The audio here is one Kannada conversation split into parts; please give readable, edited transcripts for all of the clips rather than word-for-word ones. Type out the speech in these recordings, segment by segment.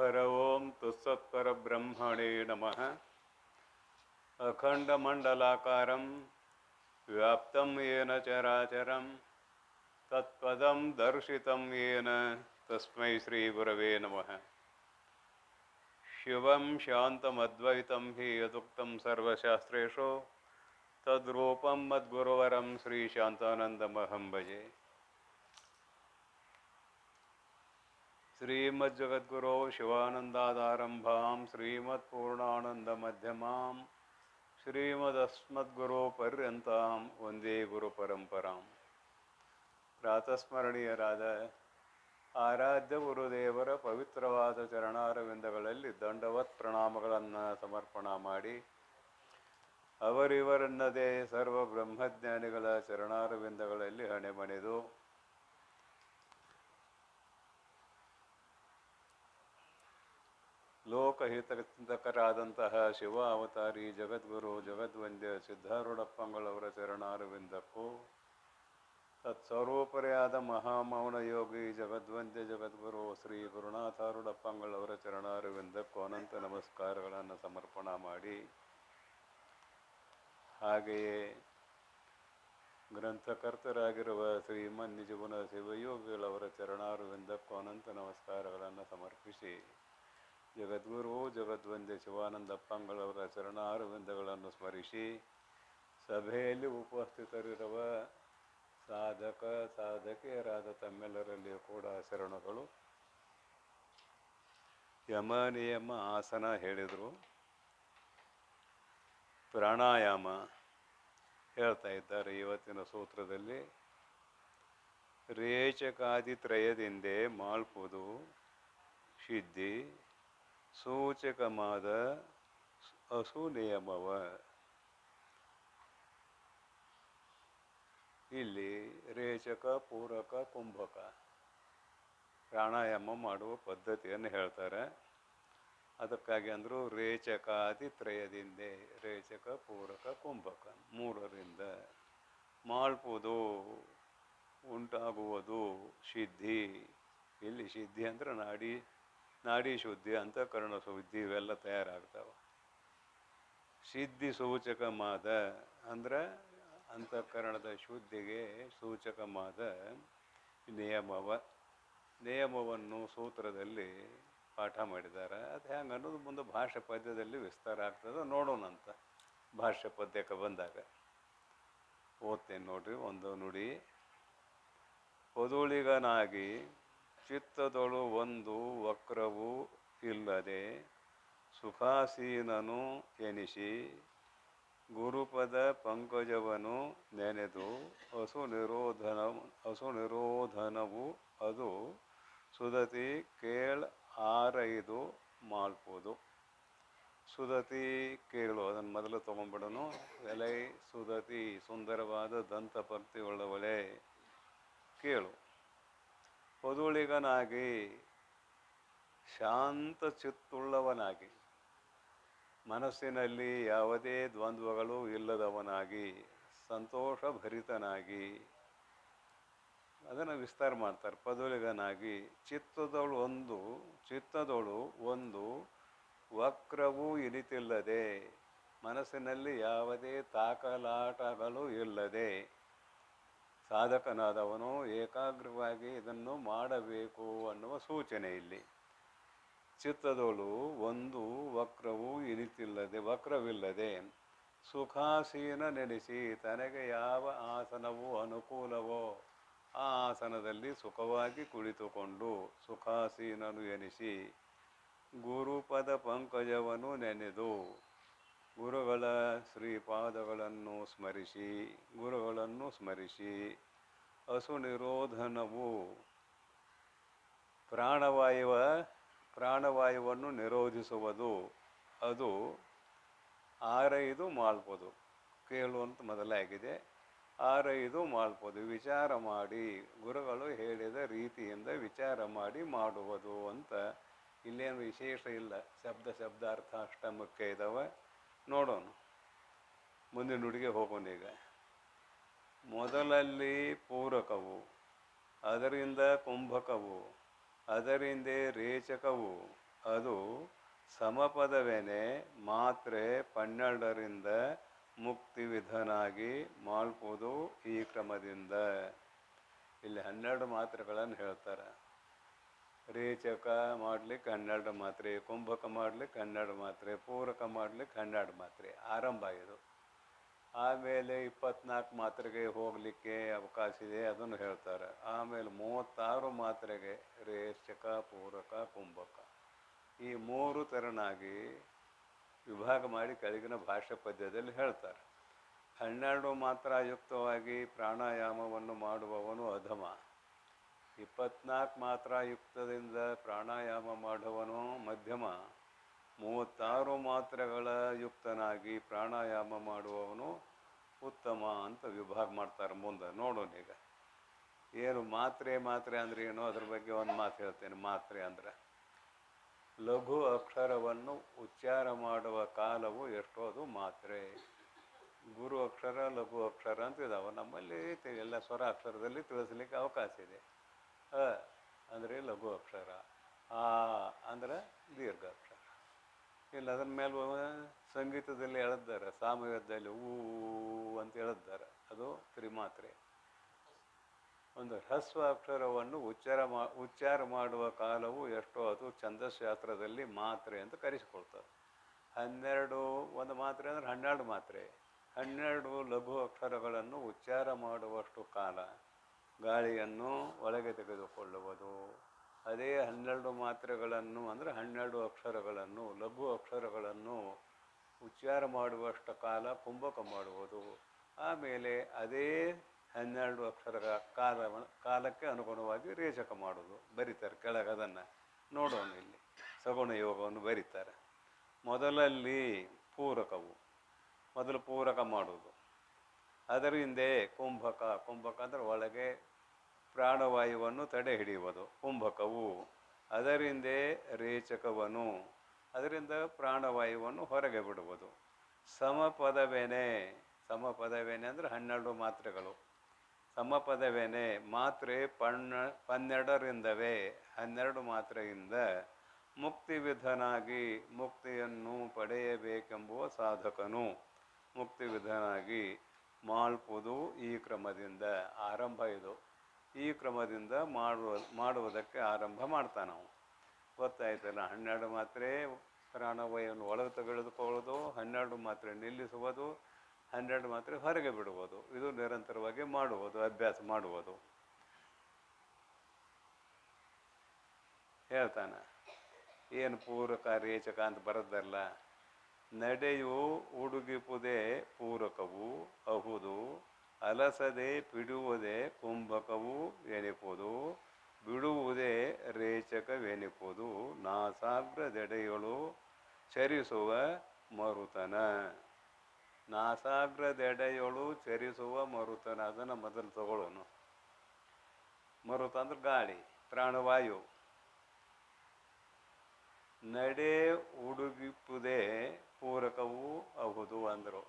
ಹರ ಓಂ ತತ್ಸತ್ಪರಬ್ರಹ್ಮಣೇ ನಮಃ. ಅಖಂಡಮಂಡಲಾಕಾರಂ ವ್ಯಾಪ್ತಂ ಯೇನ ಚರಾಚರಂ ತತ್ಪದಂ ದರ್ಶಿತಂ ಯೇನ ತಸ್ಮೈ ಶ್ರೀ ಗುರವೇ ನಮಃ. ಶಿವಂ ಶಾಂತಮದ್ವೈತಂ ಹಿ ಯದುಕ್ತಂ ಸರ್ವಶಾಸ್ತ್ರೇಷು ತದ್ರೂಪಂ ಮದ್ಗುರುವರಂ ಶ್ರೀ ಶಾಂತಾನಂದಮಹಂ ಭಜೆ. ಶ್ರೀಮಜ್ಜಗದ್ಗುರೋ ಶಿವಾನಂದಾದಾರಂಭಾಂ ಶ್ರೀಮತ್ಪೂರ್ಣಾನಂದಮಧ್ಯಮಾಂ ಶ್ರೀಮದಸ್ಮದ್ಗುರೋ ಪರ್ಯಂತಾಂ ವಂದೇ ಗುರುಪರಂಪರಾಂ. ಪ್ರಾತಸ್ಮರಣೀಯರಾದ ಆರಾಧ್ಯ ಗುರುದೇವರ ಪವಿತ್ರವಾದ ಚರಣಾರವಿಂದಗಳಲ್ಲಿ ದಂಡವತ್ ಪ್ರಣಾಮಗಳನ್ನು ಸಮರ್ಪಣ ಮಾಡಿ, ಅವರಿವರನ್ನದೇ ಸರ್ವ ಬ್ರಹ್ಮಜ್ಞಾನಿಗಳ ಚರಣಾರವಿಂದಗಳಲ್ಲಿ ಹಣೆಮಣಿದು ಲೋಕಹಿತಕರಾದಂತಹ ಶಿವ ಅವತಾರಿ ಜಗದ್ಗುರು ಜಗದ್ವಂದ್ಯ ಸಿದ್ಧಾರೂಢಪ್ಪಂಗಳವರ ಚರಣಾರವಿಂದಕ್ಕೂ, ತತ್ಸ್ವರೂಪರೆಯಾದ ಮಹಾಮೌನ ಯೋಗಿ ಜಗದ್ವಂದ್ಯ ಜಗದ್ಗುರು ಶ್ರೀ ಗುರುನಾಥಾರೂಢಪ್ಪಂಗಳವರ ಚರಣಾರವಿಂದಕ್ಕೂ ಅನಂತ ನಮಸ್ಕಾರಗಳನ್ನು ಸಮರ್ಪಣ ಮಾಡಿ, ಹಾಗೆಯೇ ಗ್ರಂಥಕರ್ತರಾಗಿರುವ ಶ್ರೀಮನ್ ನಿಜಗುಣ ಶಿವಯೋಗಿಗಳವರ ಚರಣಾರವಿಂದಕ್ಕೂ ಅನಂತ ನಮಸ್ಕಾರಗಳನ್ನು ಸಮರ್ಪಿಸಿ, ಜಗದ್ಗುರು ಜಗದ್ವಂದ್ಯ ಶಿವಾನಂದಪ್ಪಂಗಳವರ ಚರಣಾರವಿಂದಗಳನ್ನು ಸ್ಮರಿಸಿ, ಸಭೆಯಲ್ಲಿ ಉಪಸ್ಥಿತರಿರುವ ಸಾಧಕ ಸಾಧಕಿಯರಾದ ತಮ್ಮೆಲ್ಲರಲ್ಲಿಯೂ ಕೂಡ ಶರಣಗಳು. ಯಮ ನಿಯಮ ಆಸನ ಹೇಳಿದರು. ಪ್ರಾಣಾಯಾಮ ಹೇಳ್ತಾ ಇದ್ದಾರೆ ಇವತ್ತಿನ ಸೂತ್ರದಲ್ಲಿ. ರೇಚಕಾದಿತ್ರಯದಿಂದೆ ಮಾಳ್ಪುದು ಸಿದ್ಧಿ ಸೂಚಕಮಾದ ಅಸು ನಿಯಮವ. ಇಲ್ಲಿ ರೇಚಕ, ಪೂರಕ, ಕುಂಭಕ ಪ್ರಾಣಾಯಾಮ ಮಾಡುವ ಪದ್ಧತಿಯನ್ನು ಹೇಳ್ತಾರೆ. ಅದಕ್ಕಾಗಿ ಅಂದರು ರೇಚಕಾದಿತ್ರಯದಿಂದೆ, ರೇಚಕ, ಪೂರಕ, ಕುಂಭಕ ಮೂರರಿಂದ ಮಾಳ್ಪುದು ಉಂಟಾಗುವುದು ಸಿದ್ಧಿ. ಇಲ್ಲಿ ಸಿದ್ಧಿ ಅಂದರೆ ನಾಡಿ ಶುದ್ಧಿ, ಅಂತಃಕರಣ ಶುದ್ಧಿ ಇವೆಲ್ಲ ತಯಾರಾಗ್ತಾವೆ. ಸಿದ್ಧಿ ಸೂಚಕಮಾದ ಅಂದರೆ ಅಂತಃಕರಣದ ಶುದ್ಧಿಗೆ ಸೂಚಕಮಾದ ನಿಯಮವನ್ನು ಸೂತ್ರದಲ್ಲಿ ಪಾಠ ಮಾಡಿದ್ದಾರೆ. ಅದು ಹೆಂಗೆ ಅನ್ನೋದು ಮುಂದೆ ಭಾಷ್ಯ ಪದ್ಯದಲ್ಲಿ ವಿಸ್ತಾರ ಆಗ್ತದೆ, ನೋಡೋಣಂತ. ಭಾಷ್ಯ ಪದ್ಯಕ್ಕೆ ಬಂದಾಗ ಓದ್ತೇನೆ ನೋಡ್ರಿ. ಒಂದು ನುಡಿ. ಪೊದುಳಿಗನಾಗಿ ಚಿತ್ತದೊಳು ಒಂದು ವಕ್ರವೂ ಇಲ್ಲದೆ ಸುಖಾಸೀನನು ಎನಿಸಿ ಗುರುಪದ ಪಂಕಜವನು ನೆನೆದು ಅಸು ನಿರೋಧನವು ಅದು ಸುದತಿ ಕೇಳ್ ಆರೈದು ಮಾಳ್ಪುದು. ಸುದತಿ ಕೇಳು, ಅದನ್ನು ಮೊದಲು ತೊಗೊಂಡ್ಬಿಡೋನು. ಎಲೈ ಸುದತಿ, ಸುಂದರವಾದ ದಂತಪರ್ತಿ ಉಳ್ಳವಳೆ, ಕೇಳು. ಪೊದುಳಿಗನಾಗಿ, ಶಾಂತ ಚಿತ್ತುಳ್ಳವನಾಗಿ, ಮನಸ್ಸಿನಲ್ಲಿ ಯಾವುದೇ ದ್ವಂದ್ವಗಳು ಇಲ್ಲದವನಾಗಿ, ಸಂತೋಷಭರಿತನಾಗಿ, ಅದನ್ನು ವಿಸ್ತಾರ ಮಾಡ್ತಾರೆ. ಪೊದುಳಿಗನಾಗಿ ಚಿತ್ತದೊಳು ಒಂದು ವಕ್ರವೂ ಇನಿತಿಲ್ಲದೆ, ಮನಸ್ಸಿನಲ್ಲಿ ಯಾವುದೇ ತಾಕಲಾಟಗಳು ಇಲ್ಲದೆ ಸಾಧಕನಾದವನು ಏಕಾಗ್ರವಾಗಿ ಇದನ್ನು ಮಾಡಬೇಕು ಅನ್ನುವ ಸೂಚನೆ ಇಲ್ಲಿ. ಚಿತ್ತದೊಳು ಒಂದು ವಕ್ರವಿಲ್ಲದೆ ಸುಖಾಸೀನ ನೆನೆಸಿ, ತನಗೆ ಯಾವ ಆಸನವು ಅನುಕೂಲವೋ ಆ ಆಸನದಲ್ಲಿ ಸುಖವಾಗಿ ಕುಳಿತುಕೊಂಡು ಸುಖಾಸೀನನು ಎನಿಸಿ, ಗುರುಪದ ಪಂಕಜವನ್ನು ನೆನೆದು, ಗುರುಗಳ ಶ್ರೀಪಾದಗಳನ್ನು ಸ್ಮರಿಸಿ, ಅಸು ನಿರೋಧನವು ಪ್ರಾಣವಾಯುವನ್ನು ನಿರೋಧಿಸುವುದು, ಅದು ಆರೈದು ಮಾಳ್ಪುದು. ಕೇಳು ಅಂತ ಮೊದಲಾಗಿದೆ. ಆರೈದು ಮಾಳ್ಪುದು, ವಿಚಾರ ಮಾಡಿ, ಗುರುಗಳು ಹೇಳಿದ ರೀತಿಯಿಂದ ವಿಚಾರ ಮಾಡಿ ಮಾಡುವುದು ಅಂತ. ಇಲ್ಲೇನು ವಿಶೇಷ ಇಲ್ಲ, ಶಬ್ದಾರ್ಥ ಅಷ್ಟ ಮುಖ್ಯ ಇದ್ದಾವೆ. ನೋಡೋಣ, ಮುಂದಿನ ನುಡಿಗೆ ಹೋಗೋಣ. ಈಗ ಮೊದಲಲ್ಲಿ ಪೂರಕವು, ಅದರಿಂದ ಕುಂಭಕವು, ಅದರಿಂದೇ ರೇಚಕವು, ಅದು ಸಮಪದವೇನೆ ಮಾತ್ರೆ 12ರಿಂದ ಮುಕ್ತಿ ವಿಧನಾಗಿ ಮಾಡ್ಬೋದು ಈ ಕ್ರಮದಿಂದ. ಇಲ್ಲಿ 12 ಮಾತ್ರೆಗಳನ್ನು ಹೇಳ್ತಾರೆ. ರೇಚಕ ಮಾಡ್ಲಿಕ್ಕೆ 12 ಮಾತ್ರೆ, ಕುಂಭಕ ಮಾಡ್ಲಿಕ್ಕೆ 12 ಮಾತ್ರೆ, ಪೂರಕ ಮಾಡ್ಲಿಕ್ಕೆ 12 ಮಾತ್ರೆ ಆರಂಭ ಇದು. ಆಮೇಲೆ 24 ಮಾತ್ರೆಗೆ ಹೋಗಲಿಕ್ಕೆ ಅವಕಾಶ ಇದೆ, ಅದನ್ನು ಹೇಳ್ತಾರೆ. ಆಮೇಲೆ 36 ಮಾತ್ರೆಗೆ ರೇಚಕ, ಪೂರಕ, ಕುಂಭಕ ಈ 3 ತೆರನಾಗಿ ವಿಭಾಗ ಮಾಡಿ ಕೆಳಗಿನ ಭಾಷಾ ಪದ್ಯದಲ್ಲಿ ಹೇಳ್ತಾರೆ. 12 ಮಾತ್ರ ಯುಕ್ತವಾಗಿ ಪ್ರಾಣಾಯಾಮವನ್ನು ಮಾಡುವವನು ಅಧಮ. 24 ಮಾತ್ರ ಯುಕ್ತದಿಂದ ಪ್ರಾಣಾಯಾಮ ಮಾಡುವವನು ಮಧ್ಯಮ. 36 ಮಾತ್ರೆಗಳ ಯುಕ್ತನಾಗಿ ಪ್ರಾಣಾಯಾಮ ಮಾಡುವವನು ಉತ್ತಮ ಅಂತ ವಿಭಾಗ ಮಾಡ್ತಾರೆ. ಮುಂದೆ ನೋಡೋಣ. ಈಗ ಏನು ಮಾತ್ರೆ ಅಂದರೆ ಏನೋ ಅದ್ರ ಬಗ್ಗೆ ಒಂದು ಮಾತು ಹೇಳ್ತೇನೆ. ಮಾತ್ರೆ ಅಂದರೆ ಲಘು ಅಕ್ಷರವನ್ನು ಉಚ್ಚಾರ ಮಾಡುವ ಕಾಲವು ಎಷ್ಟೋ ಅದು ಮಾತ್ರೆ. ಗುರು ಅಕ್ಷರ, ಲಘು ಅಕ್ಷರ ಅಂತ ಇದಾವೆ. ನಮ್ಮಲ್ಲಿ ಎಲ್ಲ ಸ್ವರ ಅಕ್ಷರದಲ್ಲಿ ತಿಳಿಸ್ಲಿಕ್ಕೆ ಅವಕಾಶ ಇದೆ. ಅ ಅಂದರೆ ಲಘು ಅಕ್ಷರ, ಆ ಅಂದರೆ ದೀರ್ಘ ಅಕ್ಷರ. ಇಲ್ಲ ಅದರ ಮೇಲೆ ಸಂಗೀತದಲ್ಲಿ ಹೇಳಿದ್ದಾರೆ, ಸಾಮವೇದದಲ್ಲಿ ಊ ಅಂತ ಹೇಳಿದ್ದಾರೆ, ಅದು ತ್ರಿಮಾತ್ರೆ. ಒಂದು ಹ್ರಸ್ವ ಅಕ್ಷರವನ್ನು ಉಚ್ಚಾರ ಮಾಡುವ ಕಾಲವು ಎಷ್ಟೋ ಅದು ಛಂದಶಾಸ್ತ್ರದಲ್ಲಿ ಮಾತ್ರೆ ಅಂತ ಕರೆಸಿಕೊಳ್ತಾರೆ. 12 ಒಂದು ಮಾತ್ರೆ ಅಂದರೆ 12 ಮಾತ್ರೆ. 12 ಲಘು ಅಕ್ಷರಗಳನ್ನು ಉಚ್ಚಾರ ಮಾಡುವಷ್ಟು ಕಾಲ ಗಾಳಿಯನ್ನು ಒಳಗೆ ತೆಗೆದುಕೊಳ್ಳುವುದು. ಅದೇ 12 ಮಾತ್ರೆಗಳನ್ನು ಅಂದರೆ 12 ಅಕ್ಷರಗಳನ್ನು, ಲಘು ಅಕ್ಷರಗಳನ್ನು ಉಚ್ಚಾರ ಮಾಡುವಷ್ಟು ಕಾಲ ಕುಂಭಕ ಮಾಡುವುದು. ಆಮೇಲೆ ಅದೇ 12 ಅಕ್ಷರಗಳ ಕಾಲಕ್ಕೆ ಅನುಗುಣವಾಗಿ ರೇಚಕ ಮಾಡೋದು. ಬರೀತಾರೆ ಕೆಳಗೆ. ಅದನ್ನು ನೋಡೋಣ. ಇಲ್ಲಿ ಸಗುಣ ಯೋಗವನ್ನು ಬರೀತಾರೆ. ಮೊದಲಲ್ಲಿ ಪೂರಕವು, ಮೊದಲು ಪೂರಕ ಮಾಡೋದು. ಅದರ ಹಿಂದೆ ಕುಂಭಕ ಅಂದರೆ ಒಳಗೆ ಪ್ರಾಣವಾಯುವನ್ನು ತಡೆ ಹಿಡಿಯುವುದು ಕುಂಭಕವು. ಅದರಿಂದೆ ರೇಚಕವನು, ಅದರಿಂದ ಪ್ರಾಣವಾಯುವನ್ನು ಹೊರಗೆ ಬಿಡುವುದು. ಸಮಪದವೇನೆ ಅಂದರೆ 12 ಮಾತ್ರೆಗಳು. ಸಮಪದವೇನೆ ಮಾತ್ರೆ 12ರಿಂದವೇ 12 ಮಾತ್ರೆಯಿಂದ ಮುಕ್ತಿ ವಿಧನಾಗಿ ಮುಕ್ತಿಯನ್ನು ಪಡೆಯಬೇಕೆಂಬುವ ಸಾಧಕನು ಮುಕ್ತಿ ವಿಧನಾಗಿ ಮಾಡ್ಬೋದು ಈ ಕ್ರಮದಿಂದ. ಆರಂಭ ಇದು. ಈ ಕ್ರಮದಿಂದ ಮಾಡುವುದಕ್ಕೆ ಆರಂಭ ಮಾಡ್ತಾನೆ ನಾವು. ಗೊತ್ತಾಯ್ತಲ್ಲ? 12 ಮಾತ್ರೆ ಪ್ರಾಣವಾಯುವನ್ನು ಒಳಗೆ ತೆಗೆದುಕೊಳ್ಳೋದು, 12 ಮಾತ್ರೆ ನಿಲ್ಲಿಸುವುದು, 12 ಮಾತ್ರೆ ಹೊರಗೆ ಬಿಡುವುದು. ಇದು ನಿರಂತರವಾಗಿ ಮಾಡುವುದು, ಅಭ್ಯಾಸ ಮಾಡುವುದು. ಹೇಳ್ತಾನೆ. ಏನು ಪೂರಕ ರೇಚಕ ಅಂತ ಬರೋದಲ್ಲ. ನಡೆಯು ಉಡುಗಿಪುದೇ ಪೂರಕವು ಅಹುದು, ಅಲಸದೆ ಬಿಡುವುದೇ ಕುಂಭಕವು ಎನಿಪುದು, ಬಿಡುವುದೇ ರೇಚಕವೆನಿಪುದು, ನಾಸಾಗ್ರದೆಡೆಯೊಳು ಚರಿಸುವ ಮರುತನ. ನಾಸಾಗ್ರದೆಡೆಯೊಳು ಚರಿಸುವ ಮರುತನ, ಅದನ್ನು ಮೊದಲು ತಗೊಳ್ಳೋನು. ಮರುತ ಅಂದ್ರೆ ಗಾಳಿ, ಪ್ರಾಣವಾಯು. ನಡೆ ಉಡುಗಿಪುದೇ ಪೂರಕವು ಅಹುದು ಅಂದರು.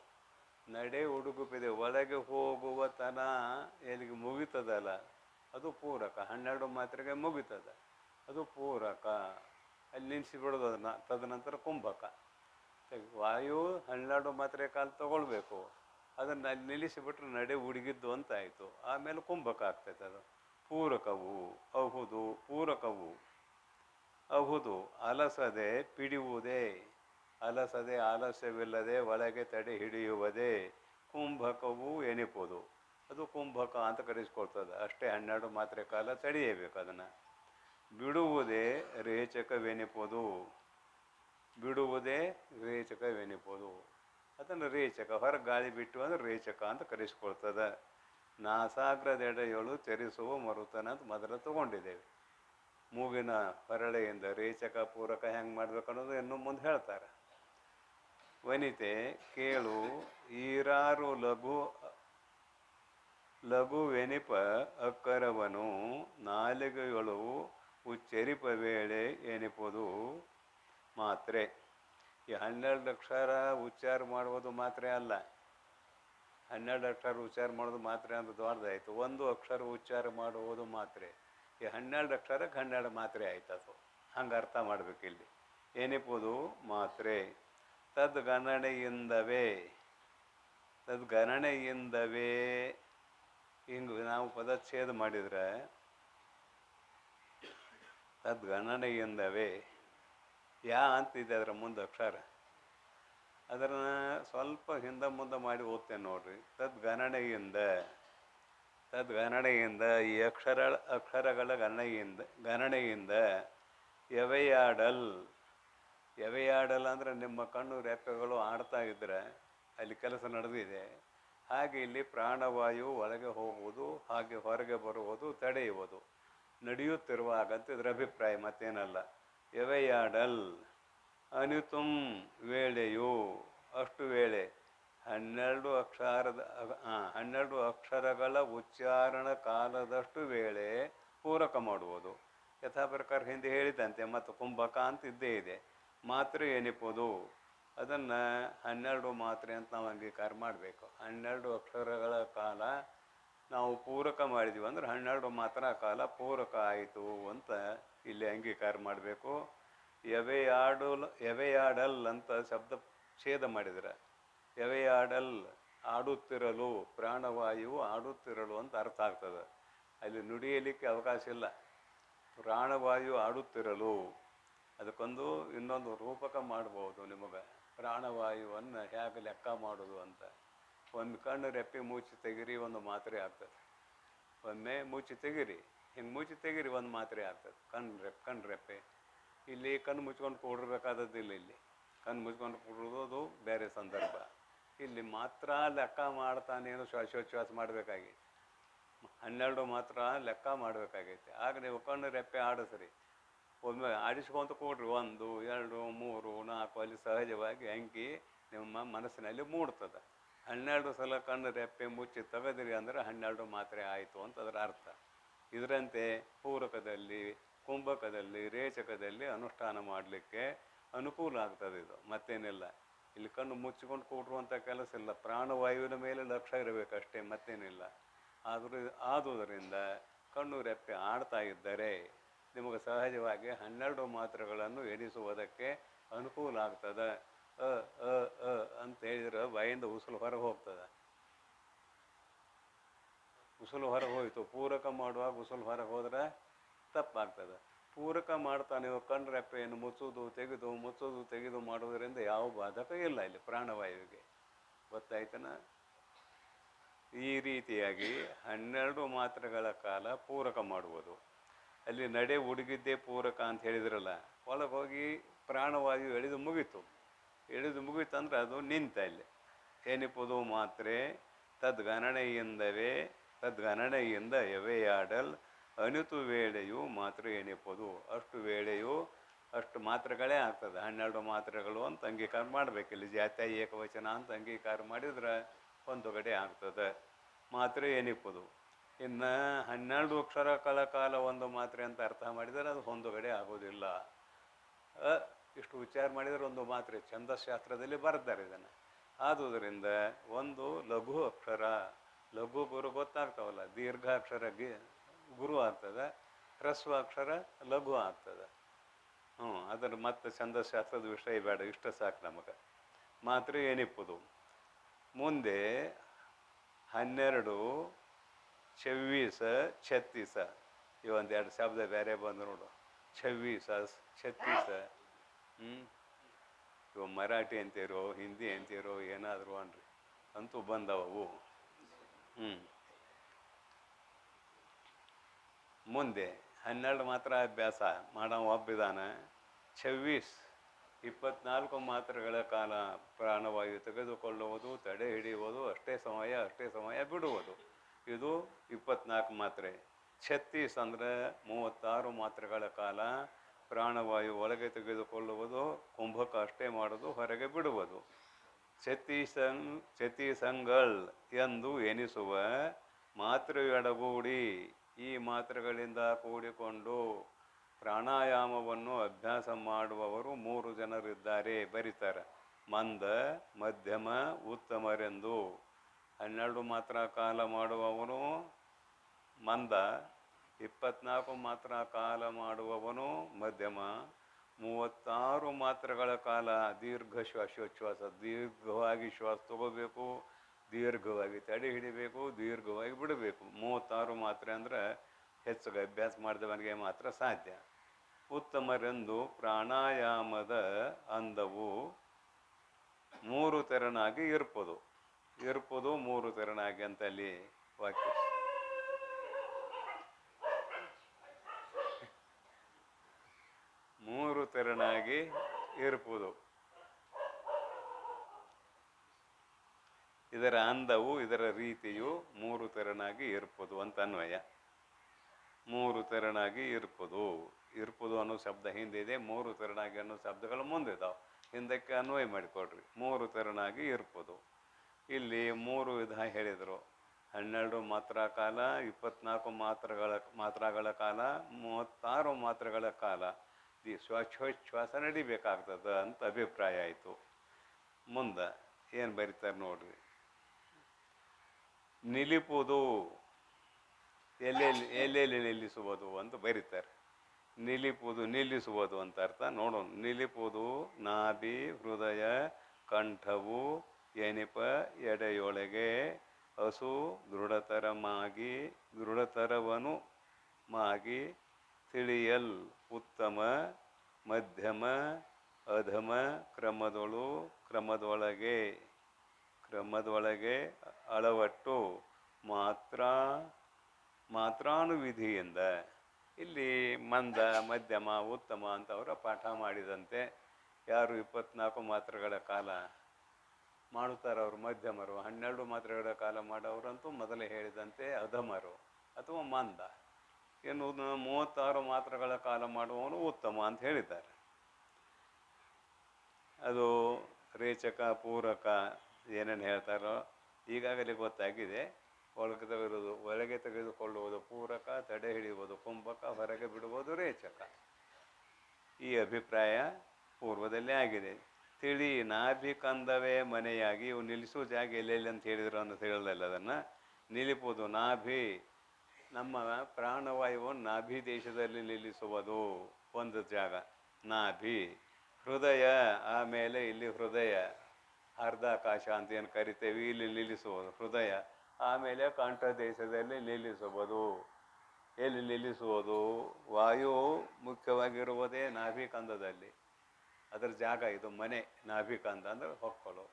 ನಡೆ ಉಡುಗುಪಿದೆ, ಒಳಗೆ ಹೋಗುವ ತನ ಎಲ್ಲಿಗೆ ಮುಗಿತದಲ್ಲ ಅದು ಪೂರಕ. 12 ಮಾತ್ರೆಗೆ ಮುಗಿತದ, ಅದು ಪೂರಕ. ಅಲ್ಲಿ ನಿಲ್ಲಿಸಿಬಿಡೋದು ಅದನ್ನು. ತದನಂತರ ಕುಂಭಕ. ವಾಯು 12 ಮಾತ್ರೆ ಕಾಲ ತಗೊಳ್ಬೇಕು, ಅದನ್ನು ಅಲ್ಲಿ ನಿಲ್ಲಿಸಿಬಿಟ್ರೆ ನಡೆ ಉಡುಗಿದ್ದು ಅಂತ ಆಯಿತು. ಆಮೇಲೆ ಕುಂಭಕ ಆಗ್ತೈತೆ. ಅದು ಪೂರಕವು ಅಹುದು. ಪೂರಕವು ಅಹುದು ಅಲಸದೆ ಪಿಡಿಯುವುದೇ, ಅಲಸದೆ ಆಲಸ್ಯವಿಲ್ಲದೆ ಒಳಗೆ ತಡೆ ಹಿಡಿಯುವುದೇ ಕುಂಭಕವು ಎನಿಪುದು. ಅದು ಕುಂಭಕ ಅಂತ ಕರೆಸ್ಕೊಳ್ತದೆ. ಅಷ್ಟೇ 12 ಮಾತ್ರೆ ಕಾಲ ತಡೆಯಬೇಕು ಅದನ್ನು. ಬಿಡುವುದೇ ರೇಚಕವೆನಿಪುದು. ಬಿಡುವುದೇ ರೇಚಕವೆನಿಪುದು. ಅದನ್ನು ರೇಚಕ, ಹೊರಗೆ ಗಾಳಿ ಬಿಟ್ಟು ಅಂದರೆ ರೇಚಕ ಅಂತ ಕರೆಸ್ಕೊಳ್ತದೆ. ನಾಸಾಗ್ರದೆಡೆಯೊಳು ಚರಿಸುವ ಮರುತನ ಅಂತ ಮೊದಲು ತಗೊಂಡಿದ್ದೇವೆ. ಮೂಗಿನ ಹೊರಳೆಯಿಂದ ರೇಚಕ ಪೂರಕ ಹೆಂಗೆ ಮಾಡ್ಬೇಕು ಅನ್ನೋದು ಇನ್ನೂ ಮುಂದೆ ಹೇಳ್ತಾರೆ. ವನಿತೆ ಕೇಳು, ಈರಾರು ಲಘುವೆನಿಪ ಅಕ್ಕರವನು ನಾಲಿಗೆಯೊಳು ಉಚ್ಚರಿಪ ವೇಳೆ ಎನಿಪುದು ಮಾತ್ರೆ. ಈ 12 ಅಕ್ಷರ ಉಚ್ಚಾರ ಮಾಡುವುದು ಮಾತ್ರೆ ಅಲ್ಲ. 12 ಅಕ್ಷರ ಉಚ್ಚಾರ ಮಾಡೋದು ಮಾತ್ರೆ ಅಂದ್ರೆ ದೊಡ್ಡದಾಯಿತು. ಒಂದು ಅಕ್ಷರ ಉಚ್ಚಾರ ಮಾಡುವುದು ಮಾತ್ರೆ. ಈ 12 ಅಕ್ಷರಕ್ಕೆ 12 ಮಾತ್ರೆ ಆಯ್ತು. ಅದು ಹಂಗೆ ಅರ್ಥ ಮಾಡ್ಬೇಕು ಇಲ್ಲಿ. ಎನಿಪುದು ಮಾತ್ರೆ ತದ್ಗಣನೆಯಿಂದವೇ ಹಿಂಗೆ ನಾವು ಪದಚ್ಛೇದ ಮಾಡಿದರೆ ತದ್ಗಣನೆಯಿಂದವೇ ಯಾ ಅಂತಿದೆ ಅದರ ಮುಂದೆ ಅಕ್ಷರ, ಅದನ್ನು ಸ್ವಲ್ಪ ಹಿಂದೆ ಮುಂದೆ ಮಾಡಿ ಓದ್ತೇನೆ ನೋಡ್ರಿ. ತದ್ಗಣನೆಯಿಂದ ಈ ಅಕ್ಷರಗಳ ಗಣನೆಯಿಂದ ಎವೆಯಾಡಲ್ ಅಂದರೆ ನಿಮ್ಮ ಕಣ್ಣು ರೆಪ್ಪೆಗಳು ಆಡ್ತಾ ಇದ್ದರೆ ಅಲ್ಲಿ ಕೆಲಸ ನಡೆದಿದೆ. ಹಾಗೆ ಇಲ್ಲಿ ಪ್ರಾಣವಾಯು ಒಳಗೆ ಹೋಗುವುದು, ಹಾಗೆ ಹೊರಗೆ ಬರುವುದು, ತಡೆಯುವುದು ನಡೆಯುತ್ತಿರುವಾಗ ಅಂತ ಇದರ ಅಭಿಪ್ರಾಯ, ಮತ್ತೇನಲ್ಲ. ಎವೆಯಾಡಲ್ ಅನಿತುಂ ವೇಳೆಯು, ಅಷ್ಟು ವೇಳೆ 12 ಅಕ್ಷರಗಳ ಉಚ್ಚಾರಣ ಕಾಲದಷ್ಟು ವೇಳೆ ಪೂರಕ ಮಾಡುವುದು. ಯಥಾ ಪ್ರಕಾರ ಹಿಂದೆ ಹೇಳಿದಂತೆ ಮತ್ತು ಕುಂಭಕ ಅಂತ ಇದ್ದೇ ಇದೆ. ಮಾತ್ರೆ ಎನಿಪುದು ಅದನ್ನು 12 ಮಾತ್ರೆ ಅಂತ ನಾವು ಅಂಗೀಕಾರ ಮಾಡಬೇಕು. 12 ಅಕ್ಷರಗಳ ಕಾಲ ನಾವು ಪೂರಕ ಮಾಡಿದ್ವಿ ಅಂದ್ರೆ 12 ಮಾತ್ರ ಕಾಲ ಪೂರಕ ಆಯಿತು ಅಂತ ಇಲ್ಲಿ ಅಂಗೀಕಾರ ಮಾಡಬೇಕು. ಎವೆಯಾಡಲ್ ಅಂತ ಶಬ್ದ ಛೇದ ಮಾಡಿದ್ರೆ, ಎವೆಯಾಡಲ್ ಆಡುತ್ತಿರಲು, ಪ್ರಾಣವಾಯು ಆಡುತ್ತಿರಲು ಅಂತ ಅರ್ಥ ಆಗ್ತದೆ. ಅಲ್ಲಿ ನುಡಿಯಲಿಕ್ಕೆ ಅವಕಾಶ ಇಲ್ಲ. ಪ್ರಾಣವಾಯು ಆಡುತ್ತಿರಲು ಅದಕ್ಕೊಂದು ಇನ್ನೊಂದು ರೂಪಕ ಮಾಡ್ಬೋದು ನಿಮಗೆ. ಪ್ರಾಣವಾಯುವನ್ನು ಹೇಗೆ ಲೆಕ್ಕ ಮಾಡೋದು ಅಂತ. ಒಂದು ಕಣ್ಣು ರೆಪ್ಪೆ ಮುಚ್ಚಿ ತೆಗಿರಿ, ಒಂದು ಮಾತ್ರೆ ಆಗ್ತದೆ. ಒಮ್ಮೆ ಮುಚ್ಚಿ ತೆಗಿರಿ, ಹಿಂಗೆ ಮುಚ್ಚಿ ತೆಗಿರಿ, ಒಂದು ಮಾತ್ರೆ ಆಗ್ತದೆ. ಕಣ್ಣು ರೆಪ್ಪೆ ಇಲ್ಲಿ ಕಣ್ಣು ಮುಚ್ಕೊಂಡು ಕೂಡಿರ್ಬೇಕಾದದ್ದಿಲ್ಲ. ಇಲ್ಲಿ ಕಣ್ಣು ಮುಚ್ಕೊಂಡು ಕೂಡೋದು ಬೇರೆ ಸಂದರ್ಭ. ಇಲ್ಲಿ ಮಾತ್ರ ಲೆಕ್ಕ ಮಾಡ್ತಾನೇನು ಶ್ವಾಸೋಚ್ಛ್ವಾಸ ಮಾಡಬೇಕಾಗಿ 12 ಮಾತ್ರ ಲೆಕ್ಕ ಮಾಡಬೇಕಾಗೈತೆ. ಆಗ ನೀವು ಕಣ್ಣು ರೆಪ್ಪೆ ಆಡಿಸ್ರಿ, ಒಮ್ಮೆ ಆಡಿಸ್ಕೊಂತ ಕೂಡ್ರಿ, 1 2 3 4 ಅಲ್ಲಿ ಸಹಜವಾಗಿ ಅಂಕಿ ನಿಮ್ಮ ಮನಸ್ಸಿನಲ್ಲಿ ಮೂಡ್ತದೆ. 12 ಸಲ ಕಣ್ಣು ರೆಪ್ಪೆ ಮುಚ್ಚಿ ತೆಗೆದ್ರಿ ಅಂದರೆ 12 ಮಾತ್ರೆ ಆಯಿತು ಅಂತ ಅದರ ಅರ್ಥ. ಇದರಂತೆ ಪೂರಕದಲ್ಲಿ, ಕುಂಭಕದಲ್ಲಿ, ರೇಚಕದಲ್ಲಿ ಅನುಷ್ಠಾನ ಮಾಡಲಿಕ್ಕೆ ಅನುಕೂಲ ಆಗ್ತದೆ. ಇದು ಮತ್ತೇನಿಲ್ಲ. ಇಲ್ಲಿ ಕಣ್ಣು ಮುಚ್ಚಿಕೊಂಡು ಕೂಡುವಂಥ ಕೆಲಸ ಇಲ್ಲ. ಪ್ರಾಣವಾಯುವಿನ ಮೇಲೆ ಲಕ್ಷ್ಯ ಇರಬೇಕಷ್ಟೇ, ಮತ್ತೇನಿಲ್ಲ. ಆದುದರಿಂದ ಕಣ್ಣು ರೆಪ್ಪೆ ಆಡ್ತಾ ಇದ್ದರೆ ನಿಮಗೆ ಸಹಜವಾಗಿ 12 ಮಾತ್ರೆಗಳನ್ನು ಎಣಿಸುವುದಕ್ಕೆ ಅನುಕೂಲ ಆಗ್ತದೆ. ಅಂತ ಹೇಳಿದ್ರೆ ಬಾಯಿಂದ ಉಸಿಲು ಹೊರಗೆ ಹೋಗ್ತದೆ. ಉಸಿಲು ಹೊರಗೆ ಹೋಯಿತು. ಪೂರಕ ಮಾಡುವಾಗ ಉಸಿಲು ಹೊರಗೆ ಹೋದ್ರೆ ತಪ್ಪಾಗ್ತದೆ. ಪೂರಕ ಮಾಡ್ತಾ ನೀವು ಕಣ್ಣು ರೆಪ್ಪೆಯನ್ನು ಮುಚ್ಚೋದು ತೆಗೆದು ಮಾಡೋದರಿಂದ ಯಾವ ಬಾಧಕ ಇಲ್ಲ ಇಲ್ಲಿ ಪ್ರಾಣವಾಯುವಿಗೆ. ಗೊತ್ತಾಯ್ತನ? ಈ ರೀತಿಯಾಗಿ 12 ಮಾತ್ರೆಗಳ ಕಾಲ ಪೂರಕ ಮಾಡುವುದು. ಅಲ್ಲಿ ನಡೆ ಹುಡುಗಿದ್ದೇ ಪೂರಕ ಅಂತ ಹೇಳಿದ್ರಲ್ಲ, ಒಳಗೆ ಹೋಗಿ ಪ್ರಾಣವಾಯು ಎಳೆದು ಮುಗೀತಂದ್ರೆ ಅದು ನಿಂತ. ಇಲ್ಲಿ ಏನಿಪ್ಪುದು ಮಾತ್ರೆ ತದ್ಗಣನೆಯಿಂದ ಎವೆಯಾಡಲ್ ಅನಿತು ವೇಳೆಯು ಮಾತ್ರೆ ಎಣಿಪುದು. ಅಷ್ಟು ವೇಳೆಯು ಅಷ್ಟು ಮಾತ್ರೆಗಳೇ ಆಗ್ತದೆ. 12 ಮಾತ್ರೆಗಳು ಅಂತ ಅಂಗೀಕಾರ ಮಾಡಬೇಕು. ಇಲ್ಲಿ ಜಾತ್ಯ ಏಕವಚನ ಅಂತ ಅಂಗೀಕಾರ ಮಾಡಿದ್ರೆ ಹೊಂದುಗಡೆ ಆಗ್ತದೆ. ಮಾತ್ರೆ ಎಣಿಪುದು. ಇನ್ನು 12 ಅಕ್ಷರಗಳ ಕಾಲ ಒಂದು ಮಾತ್ರೆ ಅಂತ ಅರ್ಥ ಮಾಡಿದರೆ ಅದು ಹೊಂದುಗಡೆ ಆಗೋದಿಲ್ಲ. ಇಷ್ಟು ಉಚ್ಚಾರ ಮಾಡಿದರೆ ಒಂದು ಮಾತ್ರೆ. ಛಂದಶಾಸ್ತ್ರದಲ್ಲಿ ಬರೆದಿದ್ದಾರೆ ಇದನ್ನು. ಆದುದರಿಂದ ಒಂದು ಲಘು ಅಕ್ಷರ, ಲಘು ಗುರು ಗೊತ್ತಾಗ್ತಾವಲ್ಲ, ದೀರ್ಘಾಕ್ಷರ ಗುರು ಆಗ್ತದೆ, ಹ್ರಸ್ವ ಅಕ್ಷರ ಲಘು ಆಗ್ತದೆ. ಅದನ್ನು ಮತ್ತೆ ಛಂದಶಾಸ್ತ್ರದ ವಿಷಯ ಬೇಡ, ಇಷ್ಟ ಸಾಕು ನಮಗೆ. ಮಾತ್ರೆ ಎಣಿಪುದು. ಮುಂದೆ 12 26 36 ಇವೊಂದೆರಡು ಶಬ್ದ ಬೇರೆ ಬಂದು ನೋಡು. 26 36 ಇವು ಮರಾಠಿ ಅಂತೀರೋ ಹಿಂದಿ ಅಂತೀರೋ ಏನಾದರೂ ಅನ್ರಿ, ಅಂತೂ ಬಂದವು. ಮುಂದೆ 12 ಮಾತ್ರ ಅಭ್ಯಾಸ ಮಾಡೋ ಒಬ್ಬಿದಾನ. 24 ಮಾತ್ರೆಗಳ ಕಾಲ ಪ್ರಾಣವಾಯು ತೆಗೆದುಕೊಳ್ಳುವುದು, ತಡೆ ಹಿಡಿಯುವುದು, ಅಷ್ಟೇ ಸಮಯ ಬಿಡುವುದು. ಇದು 24 ಮಾತ್ರೆ. 36 ಅಂದರೆ 36 ಮಾತ್ರೆಗಳ ಕಾಲ ಪ್ರಾಣವಾಯು ಒಳಗೆ ತೆಗೆದುಕೊಳ್ಳುವುದು, ಕುಂಭಕ ಅಷ್ಟೇ ಮಾಡೋದು, ಹೊರಗೆ ಬಿಡುವುದು. ಚತೀಸಂಗಳ್ ಎಂದು ಎನಿಸುವ ಮಾತ್ರೆಯೊಡಗೂಡಿ ಈ ಮಾತ್ರೆಗಳಿಂದ ಕೂಡಿಕೊಂಡು ಪ್ರಾಣಾಯಾಮವನ್ನು ಅಭ್ಯಾಸ ಮಾಡುವವರು 3 ಜನರಿದ್ದಾರೆ, ಬರೀತಾರೆ. ಮಂದ, ಮಧ್ಯಮ, ಉತ್ತಮರೆಂದು. 12 ಮಾತ್ರ ಕಾಲ ಮಾಡುವವನು ಮಂದ, 24 ಮಾತ್ರ ಕಾಲ ಮಾಡುವವನು ಮಧ್ಯಮ, 36 ಮಾತ್ರೆಗಳ ಕಾಲ ದೀರ್ಘ ಶ್ವಾಸೋಚ್ಛ್ವಾಸ, ದೀರ್ಘವಾಗಿ ಶ್ವಾಸ ತಗೋಬೇಕು, ದೀರ್ಘವಾಗಿ ತಡೆ ಹಿಡಿಬೇಕು, ದೀರ್ಘವಾಗಿ ಬಿಡಬೇಕು. 36 ಮಾತ್ರೆ ಅಂದರೆ ಹೆಚ್ಚಿಗೆ ಅಭ್ಯಾಸ ಮಾಡಿದವನಿಗೆ ಮಾತ್ರ ಸಾಧ್ಯ. ಉತ್ತಮರೆಂದು ಪ್ರಾಣಾಯಾಮದ ಅಂದವು 3 ತೆರನಾಗಿ ಇರ್ಪದು. 3 ತೆರನಾಗಿ ಅಂತ ಅಲ್ಲಿ ವಾಕ್ಯ. ಮೂರು ತೆರನಾಗಿ ಇರ್ಪದು. ಇದರ ಅಂದವು, ಇದರ ರೀತಿಯು 3 ತೆರನಾಗಿ ಇರ್ಪದು ಅಂತ ಅನ್ವಯ. 3 ತೆರನಾಗಿ ಇರ್ಪದು. ಇರ್ಪದು ಅನ್ನೋ ಶಬ್ದ ಹಿಂದಿದೆ, 3 ತೆರನಾಗಿ ಅನ್ನೋ ಶಬ್ದಗಳು ಮುಂದಿದ್ದಾವೆ. ಹಿಂದಕ್ಕೆ ಅನ್ವಯ ಮಾಡಿಕೊಡ್ರಿ. 3 ತೆರನಾಗಿ ಇರ್ಪದು. ಇಲ್ಲಿ 3 ವಿಧ ಹೇಳಿದರು. 12 ಮಾತ್ರಾ ಕಾಲ, 24 ಮಾತ್ರೆಗಳ ಕಾಲ, 36 ಮಾತ್ರೆಗಳ ಕಾಲ ಈ ಶ್ವಾಸೋಚ್ಛ್ವಾಸ ನಡಿಬೇಕಾಗ್ತದೆ ಅಂತ ಅಭಿಪ್ರಾಯ ಆಯಿತು. ಮುಂದೆ ಏನು ಬರೀತಾರೆ ನೋಡ್ರಿ. ನಿಲಿಪುದು, ಎಲ್ಲೆಲ್ಲಿ ನಿಲ್ಲಿಸುವುದು ಅಂತ ಬರೀತಾರೆ. ನಿಲಿಪುದು, ನಿಲ್ಲಿಸುವುದು ಅಂತ ಅರ್ಥ ನೋಡೋಣ. ನಿಲಿಪುದು ನಾಭಿ ಹೃದಯ ಕಂಠವು ಎನಿಪ ಎಡೆಯೊಳಗೆ ಹಸು ದೃಢತರವನು ಮಾಗಿ ತಿಳಿಯಲ್ ಉತ್ತಮ ಮಧ್ಯಮ ಅಧಮ ಕ್ರಮದೊಳಗೆ ಅಳವಟ್ಟು ಮಾತ್ರಾನುವಿಧಿಯಿಂದ. ಇಲ್ಲಿ ಮಂದ ಮಧ್ಯಮ ಉತ್ತಮ ಅಂತ ಅವರ ಪಾಠ ಮಾಡಿದಂತೆ ಯಾರು 24 ಮಾತ್ರೆಗಳ ಕಾಲ ಮಾಡುತ್ತಾರೆ ಅವರು ಮಧ್ಯಮರು. 12 ಮಾತ್ರೆಗಳ ಕಾಲ ಮಾಡೋರಂತೂ ಮೊದಲೇ ಹೇಳಿದಂತೆ ಅಧಮರು ಅಥವಾ ಮಂದ. ಇನ್ನು 36 ಮಾತ್ರೆಗಳ ಕಾಲ ಮಾಡುವವನು ಉತ್ತಮ ಅಂತ ಹೇಳಿದ್ದಾರೆ. ಅದು ರೇಚಕ ಪೂರಕ ಏನೇನು ಹೇಳ್ತಾರೋ ಈಗಾಗಲೇ ಗೊತ್ತಾಗಿದೆ. ಒಳಗೆ ತೆಗೆದುಕೊಳ್ಳುವುದು ಪೂರಕ, ತಡೆ ಹಿಡಿಯುವುದು ಕುಂಭಕ, ಹೊರಗೆ ಬಿಡುವುದು ರೇಚಕ. ಈ ಅಭಿಪ್ರಾಯ ಪೂರ್ವದಲ್ಲೇ ಆಗಿದೆ. ತಿಳಿ ನಾಭಿ ಕಂದವೇ ಮನೆಯಾಗಿ. ಇವು ನಿಲ್ಲಿಸೋ ಜಾಗ ಎಲ್ಲೆಲ್ಲಿ ಅಂತ ಹೇಳಿದ್ರು ಅಂತ ಹೇಳಲ್ಲ. ಅದನ್ನು ನಿಲಿಪುವುದು ನಾಭಿ, ನಮ್ಮ ಪ್ರಾಣವಾಯುವನ್ನು ನಾಭಿ ದೇಶದಲ್ಲಿ ನಿಲ್ಲಿಸುವುದು ಒಂದು ಜಾಗ ನಾಭಿ. ಹೃದಯ, ಆಮೇಲೆ ಇಲ್ಲಿ ಹೃದಯ ಅರ್ಧಾಕಾಶ ಅಂತ ಏನು ಕರಿತೇವೆ, ಇಲ್ಲಿ ನಿಲ್ಲಿಸುವುದು ಹೃದಯ. ಆಮೇಲೆ ಕಂಠ ದೇಶದಲ್ಲಿ ನಿಲ್ಲಿಸುವುದು. ಎಲ್ಲಿ ನಿಲ್ಲಿಸುವುದು? ವಾಯು ಮುಖ್ಯವಾಗಿರುವುದೇ ನಾಭಿಕಂದದಲ್ಲಿ. ಅದರ ಜಾಗ ಇದು ಮನೆ. ನಾಭಿಕಂದ ಅಂದರೆ ಹೊಕ್ಕಳು,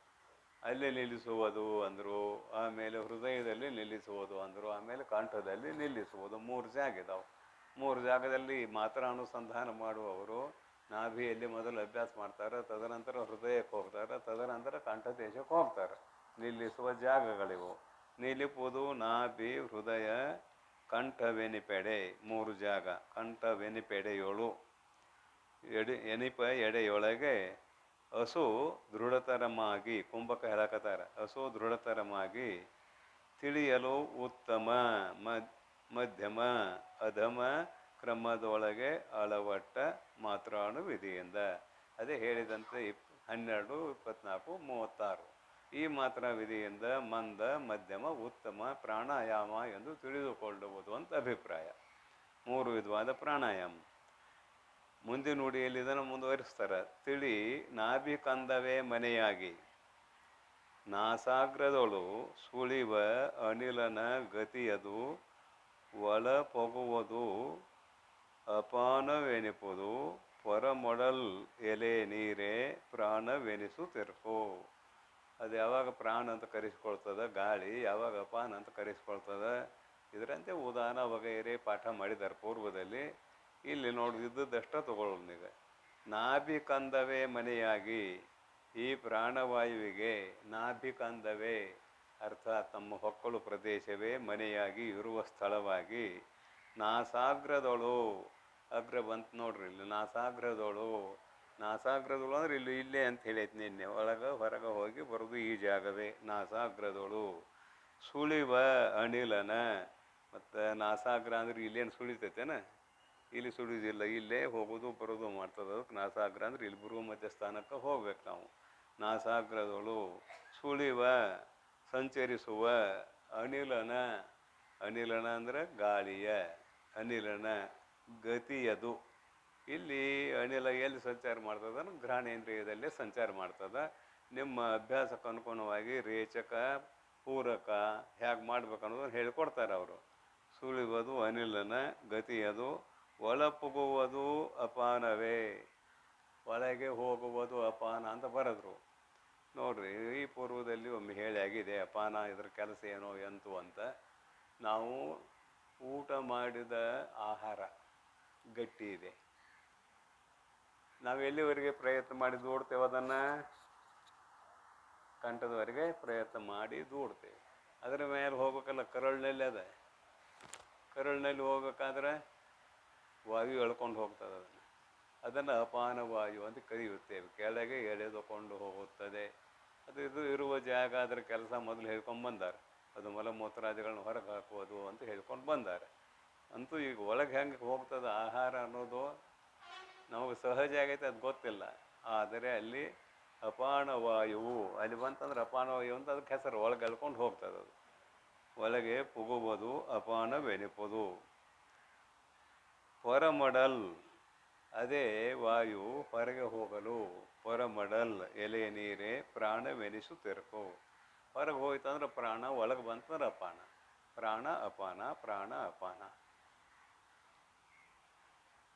ಅಲ್ಲಿ ನಿಲ್ಲಿಸುವುದು ಅಂದರು. ಆಮೇಲೆ ಹೃದಯದಲ್ಲಿ ನಿಲ್ಲಿಸುವುದು ಅಂದರು. ಆಮೇಲೆ ಕಂಠದಲ್ಲಿ ನಿಲ್ಲಿಸುವುದು. 3 ಜಾಗ ಇದಾವೆ. 3 ಜಾಗದಲ್ಲಿ ಮಾತ್ರ ಅನುಸಂಧಾನ ಮಾಡುವವರು ನಾಭಿಯಲ್ಲಿ ಮೊದಲು ಅಭ್ಯಾಸ ಮಾಡ್ತಾರೆ, ತದನಂತರ ಹೃದಯಕ್ಕೆ ಹೋಗ್ತಾರೆ, ತದನಂತರ ಕಂಠ ದೇಶಕ್ಕೆ ಹೋಗ್ತಾರೆ. ನಿಲ್ಲಿಸುವ ಜಾಗಗಳಿವು. ನಿಲಿಪುದು ನಾಭಿ ಹೃದಯ ಕಂಠವೆನಿಪೆಡೆ 3 ಜಾಗ. ಕಂಠವೆನಿಪೆಡೆಯೋಳು ಎನಿಪ ಎಡೆಯೊಳಗೆ ಹಸು ದೃಢತರಮಾಗಿ, ಕುಂಭಕ ಹೇಳಕತ್ತಾರ, ಹಸು ದೃಢತರಮಾಗಿ ತಿಳಿಯಲು ಉತ್ತಮ ಮಧ್ಯಮ ಅಧಮ ಕ್ರಮದೊಳಗೆ ಅಳವಟ್ಟ ಮಾತ್ರಾನುವಿಧಿಯಿಂದ. ಅದೇ ಹೇಳಿದಂತೆ 12, 24, 36 ಈ ಮಾತ್ರ ವಿಧಿಯಿಂದ ಮಂದ ಮಧ್ಯಮ ಉತ್ತಮ ಪ್ರಾಣಾಯಾಮ ಎಂದು ತಿಳಿದುಕೊಳ್ಳುವುದು ಅಂತ ಅಭಿಪ್ರಾಯ. 3 ವಿಧವಾದ ಪ್ರಾಣಾಯಾಮ. ಮುಂದಿನ ನುಡಿಯಲ್ಲಿ ಇದನ್ನು ಮುಂದುವರಿಸ್ತಾರೆ. ತಿಳಿ ನಾಭಿ ಕಂದವೇ ಮನೆಯಾಗಿ, ನಾಸಾಗ್ರದೊಳು ಸುಳಿವ ಅನಿಲನ ಗತಿಯದು ಒಳಪೊಗುವುದು ಅಪಾನವೆನಿಪುದು ಪೊರಮೊಡಲ್ ಎಲೆ ನೀರೇ ಪ್ರಾಣವೆನಿಸುತ್ತಿರ್ಪು. ಅದು ಯಾವಾಗ ಪ್ರಾಣ ಅಂತ ಕರೆಸ್ಕೊಳ್ತದೆ ಗಾಳಿ, ಯಾವಾಗ ಅಪಾನ ಅಂತ ಕರೆಸ್ಕೊಳ್ತದೆ. ಇದರಂತೆ ಉದಾನ ವಗೈರೆ ಪಾಠ ಮಾಡಿದ್ದಾರೆ ಪೂರ್ವದಲ್ಲಿ. ಇಲ್ಲಿ ನೋಡಿ ಇದ್ದದ್ದಷ್ಟ ತಗೊಳ್ಳೋಣ ಈಗ. ನಾಭಿ ಕಂದವೇ ಮನೆಯಾಗಿ, ಈ ಪ್ರಾಣವಾಯುವಿಗೆ ನಾಭಿ ಕಂದವೇ ಅರ್ಥಾತ್ ನಮ್ಮ ಹೊಕ್ಕಳು ಪ್ರದೇಶವೇ ಮನೆಯಾಗಿ ಇರುವ ಸ್ಥಳವಾಗಿ, ನಾಸಾಗ್ರದೊಳು ಅಗ್ರ ಬಂತು ನೋಡ್ರಿ ಇಲ್ಲಿ, ನಾಸಾಗ್ರದೊಳು ಅಂದ್ರೆ ಇಲ್ಲೇ ಅಂತ ಹೇಳೈತಿ ನಿನ್ನೆ. ಒಳಗೆ ಹೊರಗೆ ಹೋಗಿ ಬರೋದು ಈ ಜಾಗವೇ ನಾಸಾಗ್ರದೊಳು. ಸುಳಿವ ಅನಿಲನ, ಮತ್ತು ನಾಸಾಗ್ರ ಅಂದ್ರೆ ಇಲ್ಲೇನು ಸುಳಿತೈತೇನ, ಇಲ್ಲಿ ಸುಳಿಯೋದಿಲ್ಲ, ಇಲ್ಲೇ ಹೋಗೋದು ಬರೋದು ಮಾಡ್ತದೆ. ಅದಕ್ಕೆ ನಾಸಾಗ್ರ ಅಂದ್ರೆ ಇಲ್ಲಿ ಬರುವ ಮಧ್ಯಸ್ಥಾನಕ್ಕೆ ಹೋಗ್ಬೇಕು ನಾವು. ನಾಸಾಗ್ರದೊಳು ಸುಳಿವ ಸಂಚರಿಸುವ ಅನಿಲನ ಅಂದ್ರೆ ಗಾಳಿಯ, ಅನಿಲನ ಗತಿಯದು ಇಲ್ಲಿ ಅನಿಲ ಎಲ್ಲಿ ಸಂಚಾರ ಮಾಡ್ತದ, ಘ್ರಾಣೇಂದ್ರಿಯದಲ್ಲೇ ಸಂಚಾರ ಮಾಡ್ತದ. ನಿಮ್ಮ ಅಭ್ಯಾಸಕ್ಕೆ ಅನುಗುಣವಾಗಿ ರೇಚಕ ಪೂರಕ ಹೇಗೆ ಮಾಡ್ಬೇಕು ಅನ್ನೋದನ್ನು ಹೇಳಿಕೊಡ್ತಾರೆ ಅವರು. ಸುಳಿವುದು ಅನಿಲನ ಗತಿಯದು, ಒಳಪುಗುವುದು ಅಪಾನವೇ, ಒಳಗೆ ಹೋಗುವುದು ಅಪಾನ ಅಂತ ಬರೆದ್ರು ನೋಡ್ರಿ. ಈ ಪೂರ್ವದಲ್ಲಿ ಒಮ್ಮೆ ಹೇಳಿ ಆಗಿದೆ ಅಪಾನ ಇದ್ರ ಕೆಲಸ ಏನೋ ಎಂತು ಅಂತ. ನಾವು ಊಟ ಮಾಡಿದ ಆಹಾರ ಗಟ್ಟಿ ಇದೆ, ನಾವು ಎಲ್ಲಿವರೆಗೆ ಪ್ರಯತ್ನ ಮಾಡಿ ದೂಡ್ತೇವೆ ಅದನ್ನು, ಕಂಠದವರೆಗೆ ಪ್ರಯತ್ನ ಮಾಡಿ ದೂಡ್ತೇವೆ. ಅದರ ಮೇಲೆ ಹೋಗ್ಬೇಕಲ್ಲ, ಕರಳಿನಲ್ಲಿ ಅದ, ಕರಳಿನಲ್ಲಿ ಹೋಗ್ಬೇಕಾದ್ರೆ ವಾಯು ಎಳ್ಕೊಂಡು ಹೋಗ್ತದೆ ಅದನ್ನು ಅಪಾನ ವಾಯು ಅಂತ ಕರೆಯುತ್ತೇವೆ. ಕೆಳಗೆ ಎಳೆದುಕೊಂಡು ಹೋಗುತ್ತದೆ. ಅದು ಇದು ಇರುವ ಜಾಗ ಅದರ ಕೆಲಸ ಮೊದಲು ಹೇಳ್ಕೊಂಡು ಬಂದಾರೆ. ಅದು ಮಲಮೂತ್ರಾದಿಗಳನ್ನ ಹೊರಗೆ ಹಾಕುವುದು ಅಂತ ಹೇಳ್ಕೊಂಡು ಬಂದಾರೆ. ಅಂತೂ ಈಗ ಒಳಗೆ ಹೆಂಗೆ ಹೋಗ್ತದೆ ಆಹಾರ ಅನ್ನೋದು ನಮಗೆ ಸಹಜ ಆಗೈತೆ, ಅದು ಗೊತ್ತಿಲ್ಲ. ಆದರೆ ಅಲ್ಲಿ ಅಪಾನ ವಾಯುವು ಅಲ್ಲಿ ಬಂತಂದ್ರೆ ಅಪಾನ ವಾಯು ಅಂತ ಅದಕ್ಕೆ ಹೆಸರು. ಒಳಗೆ ಎಳ್ಕೊಂಡು ಹೋಗ್ತದೆ ಅದು. ಒಳಗೆ ಪುಗುವುದು ಅಪಾನವೆನಿಪುದು. ಹೊರಮಡಲ್ ಅದೇ ವಾಯು ಹೊರಗೆ ಹೋಗಲು. ಹೊರಮಡಲ್ ಎಲೆ ನೀರೇ ಪ್ರಾಣವೆನಿಸುತ್ತಿರಕು. ಹೊರಗೆ ಹೋಯ್ತಂದ್ರೆ ಪ್ರಾಣ, ಒಳಗೆ ಬಂತಂದ್ರೆ ಅಪಾನ. ಪ್ರಾಣ ಅಪಾನ, ಪ್ರಾಣ ಅಪಾನ.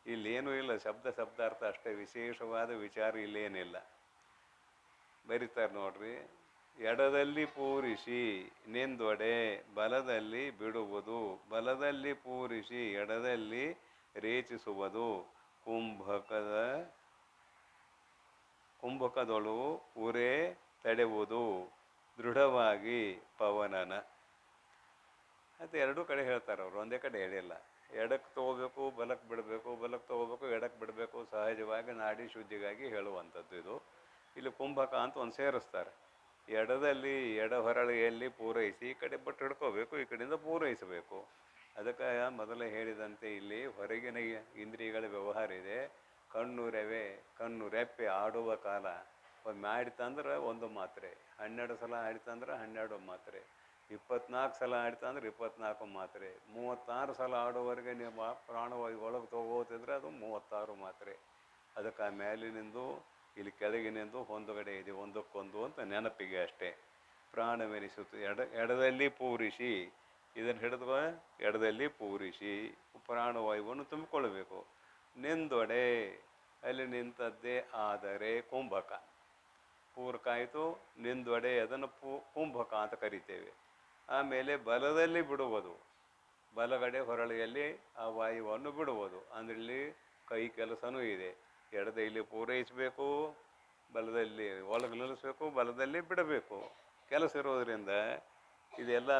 ಇಲ್ಲೇನೂ ಇಲ್ಲ, ಶಬ್ದಾರ್ಥ ಅಷ್ಟೇ, ವಿಶೇಷವಾದ ವಿಚಾರ ಇಲ್ಲೇನಿಲ್ಲ. ಬರೀತಾರೆ ನೋಡ್ರಿ, ಎಡದಲ್ಲಿ ಪೂರಿಸಿ ನಿಂದೊಡೆ ಬಲದಲ್ಲಿ ಬಿಡುವುದು, ಬಲದಲ್ಲಿ ಪೂರಿಸಿ ಎಡದಲ್ಲಿ ರೇಚಿಸುವುದು, ಕುಂಭಕದೊಳು ಉರೆ ತಡೆಯುವುದು ದೃಢವಾಗಿ ಪವನನ. ಅದು ಎರಡೂ ಕಡೆ ಹೇಳ್ತಾರೆ ಅವರು, ಒಂದೇ ಕಡೆ ಹೇಳಿಲ್ಲ. ಎಡಕ್ಕೆ ತೊಗೋಬೇಕು, ಬಲಕ್ಕೆ ಬಿಡಬೇಕು, ಬಲಕ್ಕೆ ತೊಗೋಬೇಕು, ಎಡಕ್ಕೆ ಬಿಡಬೇಕು. ಸಹಜವಾಗಿ ನಾಡಿ ಶುದ್ಧಿಗಾಗಿ ಹೇಳುವಂಥದ್ದು ಇದು. ಇಲ್ಲಿ ಕುಂಭಕ ಅಂತ ಒಂದು ಸೇರಿಸ್ತಾರೆ. ಎಡದಲ್ಲಿ ಎಡ ಹೊರಳಿಯಲ್ಲಿ ಪೂರೈಸಿ, ಈ ಕಡೆ ಬಟ್ಟು ಹಿಡ್ಕೋಬೇಕು, ಈ ಕಡೆಯಿಂದ ಪೂರೈಸಬೇಕು. ಅದಕ್ಕೆ ಮೊದಲೇ ಹೇಳಿದಂತೆ ಇಲ್ಲಿ ಹೊರಗಿನ ಇಂದ್ರಿಯಗಳ ವ್ಯವಹಾರ ಇದೆ. ಕಣ್ಣು ರೆಪ್ಪೆ ಆಡುವ ಕಾಲ. ಒಂದು ಆಡಿತಂದ್ರೆ ಒಂದು ಮಾತ್ರೆ, 12 ಸಲ ಆಡಿತಂದ್ರೆ 12 ಮಾತ್ರೆ, 24 ಸಲ ಆಡ್ತಂದ್ರೆ 24 ಮಾತ್ರೆ, 36 ಸಲ ಆಡೋವರೆಗೆ ನಿಮ್ಮ ಪ್ರಾಣವಾಯು ಒಳಗೆ ತಗೋತಿದ್ರೆ ಅದು 36 ಮಾತ್ರೆ. ಅದಕ್ಕೆ ಆ ಮೇಲಿನಿಂದು ಇಲ್ಲಿ ಕೆಳಗಿನಿಂದು ಹೊಂದುಗಡೆ ಇದೆ, ಒಂದಕ್ಕೊಂದು ಅಂತ ನೆನಪಿಗೆ ಅಷ್ಟೇ. ಪ್ರಾಣವೆನಿಸುತ್ತೆ. ಎಡದಲ್ಲಿ ಪೂರಿಸಿ, ಇದನ್ನು ಹಿಡಿದು ಎಡದಲ್ಲಿ ಪೂರಿಸಿ ಪ್ರಾಣವಾಯುವನ್ನು ತುಂಬಿಕೊಳ್ಬೇಕು. ನಿಂದೊಡೆ ಅಲ್ಲಿ ನಿಂತದ್ದೇ ಆದರೆ ಕುಂಭಕ. ಪೂರಕ ಆಯಿತು, ನಿಂದೊಡೆ ಅದನ್ನು ಕುಂಭಕ ಅಂತ ಕರಿತೇವೆ. ಆಮೇಲೆ ಬಲದಲ್ಲಿ ಬಿಡುವುದು, ಬಲಗಡೆ ಹೊರಳಿಯಲ್ಲಿ ಆ ವಾಯುವನ್ನು ಬಿಡುವುದು. ಅಂದರೆ ಇಲ್ಲಿ ಕೈ ಕೆಲಸನೂ ಇದೆ. ಎಡದಲ್ಲಿ ಪೂರೈಸಬೇಕು, ಬಲದಲ್ಲಿ ಒಳಗೆ ನಿಲ್ಲಿಸಬೇಕು, ಬಲದಲ್ಲಿ ಬಿಡಬೇಕು. ಕೆಲಸ ಇರೋದರಿಂದ ಇದೆಲ್ಲ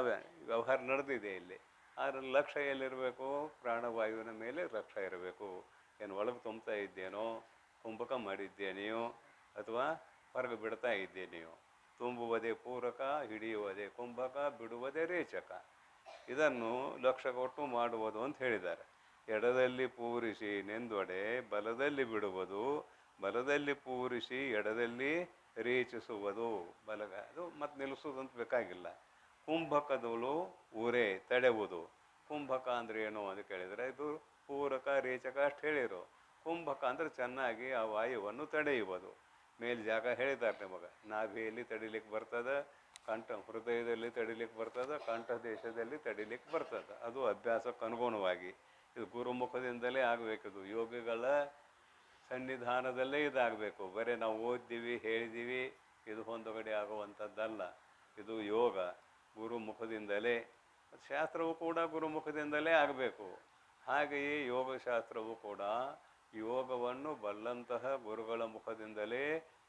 ವ್ಯವಹಾರ ನಡೆದಿದೆ ಇಲ್ಲಿ. ಆದರೆ ಲಕ್ಷ್ಯ ಎಲ್ಲಿರಬೇಕು? ಪ್ರಾಣವಾಯುವಿನ ಮೇಲೆ ಲಕ್ಷ್ಯ ಇರಬೇಕು. ಏನು ಒಳಗೆ ತುಂಬ್ತಾ ಇದ್ದೇನೋ, ಕುಂಭಕ ಮಾಡಿದ್ದೇನೆಯೋ, ಅಥವಾ ಹೊರಗೆ ಬಿಡ್ತಾ ಇದ್ದೇನೆಯೋ. ತುಂಬುವುದೇ ಪೂರಕ, ಹಿಡಿಯುವುದೇ ಕುಂಭಕ, ಬಿಡುವುದೇ ರೇಚಕ. ಇದನ್ನು ಲಕ್ಷ್ಯ ಕೊಟ್ಟು ಮಾಡುವುದು ಅಂತ ಹೇಳಿದ್ದಾರೆ. ಎಡದಲ್ಲಿ ಪೂರಿಸಿ ನೆಂದೊಡೆ ಬಲದಲ್ಲಿ ಬಿಡುವುದು, ಬಲದಲ್ಲಿ ಪೂರಿಸಿ ಎಡದಲ್ಲಿ ರೇಚಿಸುವುದು. ಅದು ಮತ್ತೆ ನಿಲ್ಲಿಸೋದು ಅಂತ ಬೇಕಾಗಿಲ್ಲ. ಕುಂಭಕದಳು ಉರೆ ತಡೆಯುವುದು. ಕುಂಭಕ ಅಂದರೆ ಏನು ಅಂತ ಕೇಳಿದರೆ, ಇದು ಪೂರಕ ರೇಚಕ ಅಷ್ಟು ಹೇಳಿರು. ಕುಂಭಕ ಅಂದರೆ ಚೆನ್ನಾಗಿ ಆ ವಾಯುವನ್ನು ತಡೆಯುವುದು. ಮೇಲೆ ಜಾಗ ಹೇಳಿದ್ದಾರೆ ನಿಮಗೆ. ನಾಭಿಯಲ್ಲಿ ತಡಿಲಿಕ್ಕೆ ಬರ್ತದೆ, ಹೃದಯದಲ್ಲಿ ತಡಿಲಿಕ್ಕೆ ಬರ್ತದೆ, ಕಂಠದೇಶದಲ್ಲಿ ತಡಿಲಿಕ್ಕೆ ಬರ್ತದೆ. ಅದು ಅಭ್ಯಾಸಕ್ಕೆ ಅನುಗುಣವಾಗಿ. ಇದು ಗುರುಮುಖದಿಂದಲೇ ಆಗಬೇಕಿದು. ಯೋಗಿಗಳ ಸನ್ನಿಧಾನದಲ್ಲೇ ಇದಾಗಬೇಕು. ಬರೀ ನಾವು ಓದ್ತೀವಿ, ಹೇಳಿದ್ದೀವಿ, ಇದು ಹೊಂದುಗಡೆ ಆಗುವಂಥದ್ದಲ್ಲ. ಇದು ಯೋಗ ಗುರುಮುಖದಿಂದಲೇ. ಶಾಸ್ತ್ರವು ಕೂಡ ಗುರುಮುಖದಿಂದಲೇ ಆಗಬೇಕು. ಹಾಗೆಯೇ ಯೋಗಶಾಸ್ತ್ರವು ಕೂಡ ಯೋಗವನ್ನು ಬಲ್ಲಂತಹ ಗುರುಗಳ ಮುಖದಿಂದಲೇ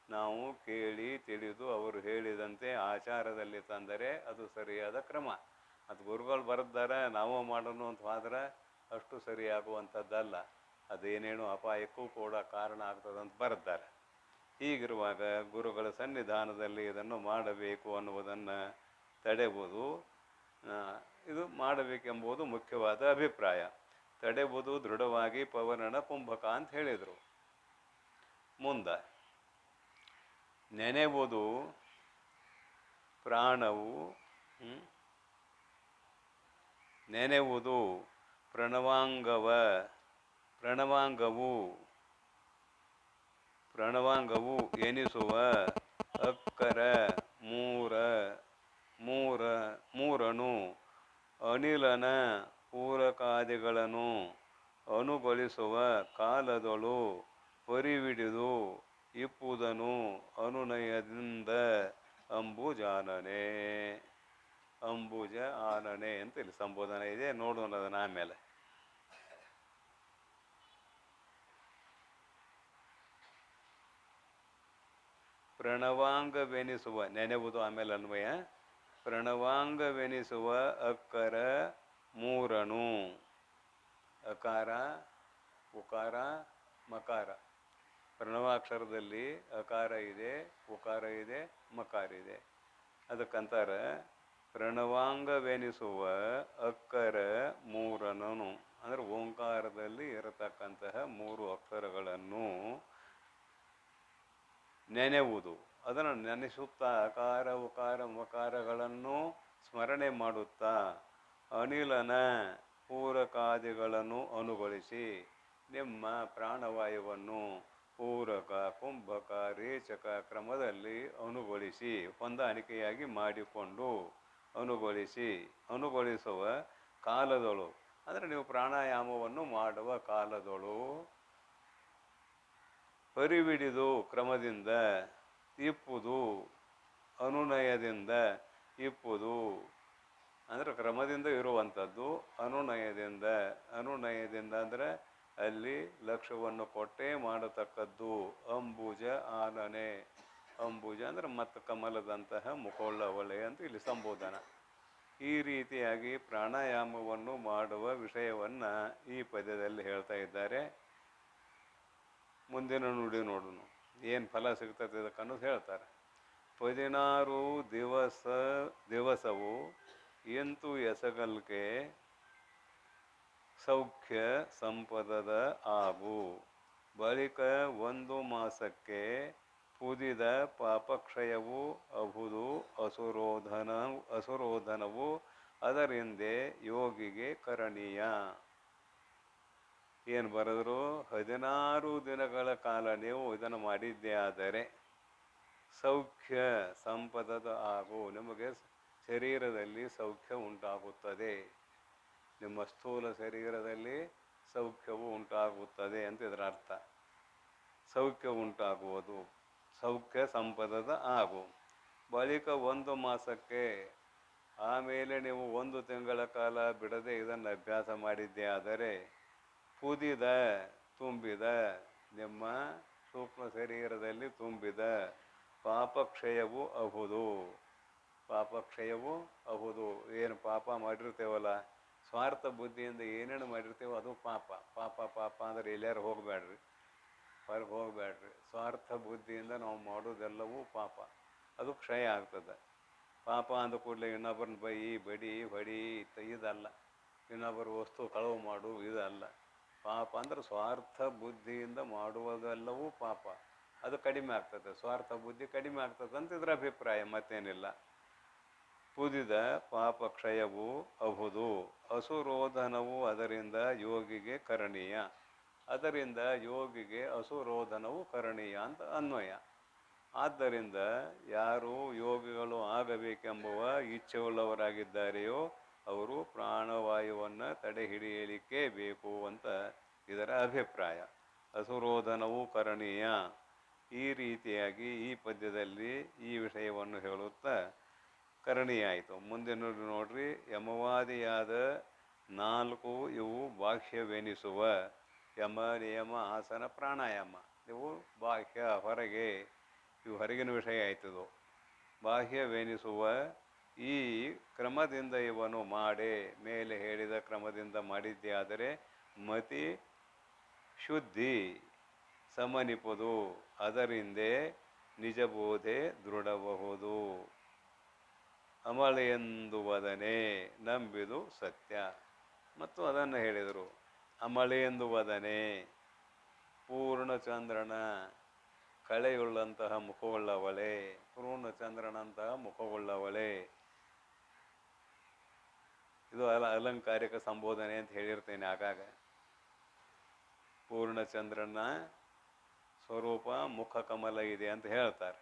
ನಾವು ಕೇಳಿ ತಿಳಿದು ಅವರು ಹೇಳಿದಂತೆ ಆಚಾರದಲ್ಲಿ ತಂದರೆ ಅದು ಸರಿಯಾದ ಕ್ರಮ. ಅದು ಗುರುಗಳು ಬರೆದ್ದಾರೆ ನಾವು ಮಾಡೋಣ ಅಂತ ಹೋದ್ರೆ ಅಷ್ಟು ಸರಿಯಾಗುವಂಥದ್ದಲ್ಲ. ಅದೇನೇನು ಅಪಾಯಕ್ಕೂ ಕೂಡ ಕಾರಣ ಆಗ್ತದಂತ ಬರೆದ್ದಾರೆ. ಹೀಗಿರುವಾಗ ಗುರುಗಳ ಸನ್ನಿಧಾನದಲ್ಲಿ ಇದನ್ನು ಮಾಡಬೇಕು ಅನ್ನುವುದನ್ನು ತಡೆಯುವುದು, ಇದು ಮಾಡಬೇಕೆಂಬುದು ಮುಖ್ಯವಾದ ಅಭಿಪ್ರಾಯ. ತಡೆಯುವುದು ದೃಢವಾಗಿ ಪವನನ ಕುಂಭಕ ಅಂತ ಹೇಳಿದರು. ಮುಂದೆ ನೆನೆಯುವುದು ಪ್ರಾಣವು, ನೆನೆಯುವುದು ಪ್ರಣವಾಂಗವು ಪ್ರಣವಾಂಗವು ಎನಿಸುವ ಅಕ್ಕರ ಮೂರ ಮೂರ ಮೂರನು ಅನಿಲನ ಪೂರಕಾದಿಗಳನ್ನು ಅನುಗೊಳಿಸುವ ಕಾಲದೊಳು ಪರಿವಿಡಿದು ಇಪ್ಪುದನು ಅನುನಯದಿಂದ ಅಂಬುಜಾನನೆ. ಅಂಬುಜ ಆನನೆ ಅಂತ ಇಲ್ಲಿ ಸಂಬೋಧನೆ ಇದೆ, ನೋಡೋಣ ಅದನ್ನ ಆಮೇಲೆ. ಪ್ರಣವಾಂಗವೆನಿಸುವ ನೆನೆವುದು ಆಮೇಲೆ ಅನ್ವಯ. ಪ್ರಣವಾಂಗವೆನಿಸುವ ಅಕ್ಕರ ಮೂರನು, ಅಕಾರ ಉಕಾರ ಮಕಾರ. ಪ್ರಣವಾಕ್ಷರದಲ್ಲಿ ಅಕಾರ ಇದೆ, ಉಕಾರ ಇದೆ, ಮಕಾರ ಇದೆ. ಅದಕ್ಕಂತಾರ ಪ್ರಣವಾಂಗವೆನಿಸುವ ಅಕ್ಕರ ಮೂರನು ಅಂದ್ರೆ ಓಂಕಾರದಲ್ಲಿ ಇರತಕ್ಕಂತಹ ಮೂರು ಅಕ್ಷರಗಳನ್ನು ನೆನೆಯುವುದು. ಅದನ್ನು ನೆನೆಸುತ್ತಾ ಅಕಾರ ಉಕಾರ ಮಕಾರಗಳನ್ನು ಸ್ಮರಣೆ ಮಾಡುತ್ತಾ ಅನಿಲನ ಪೂರಕಾದಿಗಳನ್ನು ಅನುಗೊಳಿಸಿ ನಿಮ್ಮ ಪ್ರಾಣವಾಯುವನ್ನು ಪೂರಕ ಕುಂಭಕ ರೇಚಕ ಕ್ರಮದಲ್ಲಿ ಅನುಗೊಳಿಸಿ ಹೊಂದಾಣಿಕೆಯಾಗಿ ಮಾಡಿಕೊಂಡು ಅನುಗೊಳಿಸುವ ಕಾಲದಳು ಅಂದರೆ ನೀವು ಪ್ರಾಣಾಯಾಮವನ್ನು ಮಾಡುವ ಕಾಲದಳು ಪರಿವಿಡಿದು ಕ್ರಮದಿಂದ ಇಪ್ಪುದು ಅನುನಯದಿಂದ ಇಪ್ಪುದು ಅಂದರೆ ಕ್ರಮದಿಂದ ಇರುವಂಥದ್ದು. ಅನುನಯದಿಂದ ಅಂದರೆ ಅಲ್ಲಿ ಲಕ್ಷ್ಯವನ್ನು ಕೊಟ್ಟೇ ಮಾಡತಕ್ಕದ್ದು. ಅಂಬುಜ ಆನನೆ. ಅಂಬುಜ ಅಂದರೆ ಮತ್ತು ಕಮಲದಂತಹ ಮುಖೋಳ್ಳವಳೆ ಅಂತ ಇಲ್ಲಿ ಸಂಬೋಧನ. ಈ ರೀತಿಯಾಗಿ ಪ್ರಾಣಾಯಾಮವನ್ನು ಮಾಡುವ ವಿಷಯವನ್ನು ಈ ಪದ್ಯದಲ್ಲಿ ಹೇಳ್ತಾ ಇದ್ದಾರೆ. ಮುಂದಿನ ನುಡಿ ನೋಡೋಣ, ಏನು ಫಲ ಸಿಗ್ತದೆ ಇದಕ್ಕನ್ನೋದು ಹೇಳ್ತಾರೆ. 16 ದಿವಸವು ಎಂತು ಎಸಗಲ್ಕೆ ಸೌಖ್ಯ ಸಂಪದದ ಆಗು, ಬಳಿಕ 1 ಮಾಸಕ್ಕೆ ಪುದಿದ ಪಾಪಕ್ಷಯವು ಅಹುದು ಅಸುರೋಧನವು ಅದರಿಂದೆ ಯೋಗಿಗೆ ಕರಣೀಯ. ಏನು ಬರೆದ್ರು? 16 ದಿನಗಳ ಕಾಲ ನೀವು ಇದನ್ನು ಮಾಡಿದ್ದೇ ಆದರೆ ಸೌಖ್ಯ ಸಂಪದದ ಆಗು, ನಿಮಗೆ ಶರೀರದಲ್ಲಿ ಸೌಖ್ಯ ಉಂಟಾಗುತ್ತದೆ. ನಿಮ್ಮ ಸ್ಥೂಲ ಶರೀರದಲ್ಲಿ ಸೌಖ್ಯವು ಉಂಟಾಗುತ್ತದೆ ಅಂತ ಇದರ ಅರ್ಥ. ಸೌಖ್ಯ ಉಂಟಾಗುವುದು, ಸೌಖ್ಯ ಸಂಪದದ ಆಗು. ಬಳಿಕ 1 ಮಾಸಕ್ಕೆ, ಆಮೇಲೆ ನೀವು 1 ತಿಂಗಳ ಕಾಲ ಬಿಡದೆ ಇದನ್ನು ಅಭ್ಯಾಸ ಮಾಡಿದ್ದೇ ಆದರೆ ಪುದಿದ ತುಂಬಿದ ನಿಮ್ಮ ಸೂಕ್ಷ್ಮ ಶರೀರದಲ್ಲಿ ತುಂಬಿದ ಪಾಪಕ್ಷಯವು ಅಹುದು. ಏನು ಪಾಪ ಮಾಡಿರ್ತೇವಲ್ಲ, ಸ್ವಾರ್ಥ ಬುದ್ಧಿಯಿಂದ ಏನೇನು ಮಾಡಿರ್ತೇವೋ ಅದು ಪಾಪ. ಪಾಪ ಅಂದ್ರೆ ಎಲ್ಲಾರು ಹೊರಗೆ ಹೋಗಬೇಡ್ರಿ. ಸ್ವಾರ್ಥ ಬುದ್ಧಿಯಿಂದ ನಾವು ಮಾಡೋದೆಲ್ಲವೂ ಪಾಪ, ಅದು ಕ್ಷಯ ಆಗ್ತದೆ. ಪಾಪ ಅಂದ ಕೂಡಲೇ ಇನ್ನೊಬ್ಬರನ್ನ ಬಡಿ ಹೊಡಿ ಇದಲ್ಲ, ಇನ್ನೊಬ್ಬರ ವಸ್ತು ಕಳವು ಮಾಡು ಇದಲ್ಲ. ಪಾಪ ಅಂದ್ರೆ ಸ್ವಾರ್ಥ ಬುದ್ಧಿಯಿಂದ ಮಾಡುವುದೆಲ್ಲವೂ ಪಾಪ, ಅದು ಕಡಿಮೆ ಆಗ್ತದೆ. ಸ್ವಾರ್ಥ ಬುದ್ಧಿ ಕಡಿಮೆ ಆಗ್ತದೆ ಅಂತ ಇದರ ಅಭಿಪ್ರಾಯ, ಮತ್ತೇನಿಲ್ಲ. ಪುದಿದ ಪಾಪ ಕ್ಷಯವು ಅಹುದು ಅಸುರೋಧನವು ಅದರಿಂದ ಯೋಗಿಗೆ ಕರಣೀಯ. ಅದರಿಂದ ಯೋಗಿಗೆ ಅಸುರೋಧನವು ಕರಣೀಯ ಅಂತ ಅನ್ವಯ. ಆದ್ದರಿಂದ ಯಾರು ಯೋಗಿಗಳು ಆಗಬೇಕೆಂಬುವ ಇಚ್ಛೆಯುಳ್ಳವರಾಗಿದ್ದಾರೆಯೋ ಅವರು ಪ್ರಾಣವಾಯುವನ್ನು ತಡೆ ಹಿಡಿಯಲಿಕ್ಕೆ ಬೇಕು ಅಂತ ಇದರ ಅಭಿಪ್ರಾಯ. ಅಸುರೋಧನವು ಕರಣೀಯ. ಈ ರೀತಿಯಾಗಿ ಈ ಪದ್ಯದಲ್ಲಿ ಈ ವಿಷಯವನ್ನು ಹೇಳುತ್ತಾ ಕರಣೀಯ ಆಯಿತು. ಮುಂದಿನ ನೋಡ್ರಿ, ಯಮವಾದಿಯಾದ 4 ಇವು ಬಾಹ್ಯವೆನಿಸುವ ಯಮ ನಿಯಮ ಆಸನ ಪ್ರಾಣಾಯಾಮ. ಇವು ಬಾಹ್ಯ, ಹೊರಗೆ, ಇವು ಹೊರಗಿನ ವಿಷಯ ಆಯ್ತದು. ಬಾಹ್ಯವೆನಿಸುವ ಈ ಕ್ರಮದಿಂದ ಇವನು ಮಾಡೇ, ಮೇಲೆ ಹೇಳಿದ ಕ್ರಮದಿಂದ ಮಾಡಿದ್ದೇ ಆದರೆ ಮತಿ ಶುದ್ಧಿ ಸಮನಿಪುದು, ಅದರಿಂದೇ ನಿಜಬೋಧೆ ದೃಢಬಹುದು. ಅಮಳೆಯೆಂದುವದನೆ ನಂಬಿದು ಸತ್ಯ. ಮತ್ತು ಅದನ್ನು ಹೇಳಿದರು. ಅಮಳೆಯೆಂದುವದನೆ, ಪೂರ್ಣಚಂದ್ರನ ಕಳೆಯುಳ್ಳಂತಹ ಮುಖವುಳ್ಳವಳೆ, ಪೂರ್ಣಚಂದ್ರನಂತಹ ಮುಖವುಳ್ಳವಳೆ. ಇದು ಅಲಂಕಾರಿಕ ಸಂಬೋಧನೆ ಅಂತ ಹೇಳಿರ್ತೇನೆ ಆಗಾಗ. ಪೂರ್ಣಚಂದ್ರನ ಸ್ವರೂಪ ಮುಖ ಕಮಲ ಇದೆ ಅಂತ ಹೇಳ್ತಾರೆ.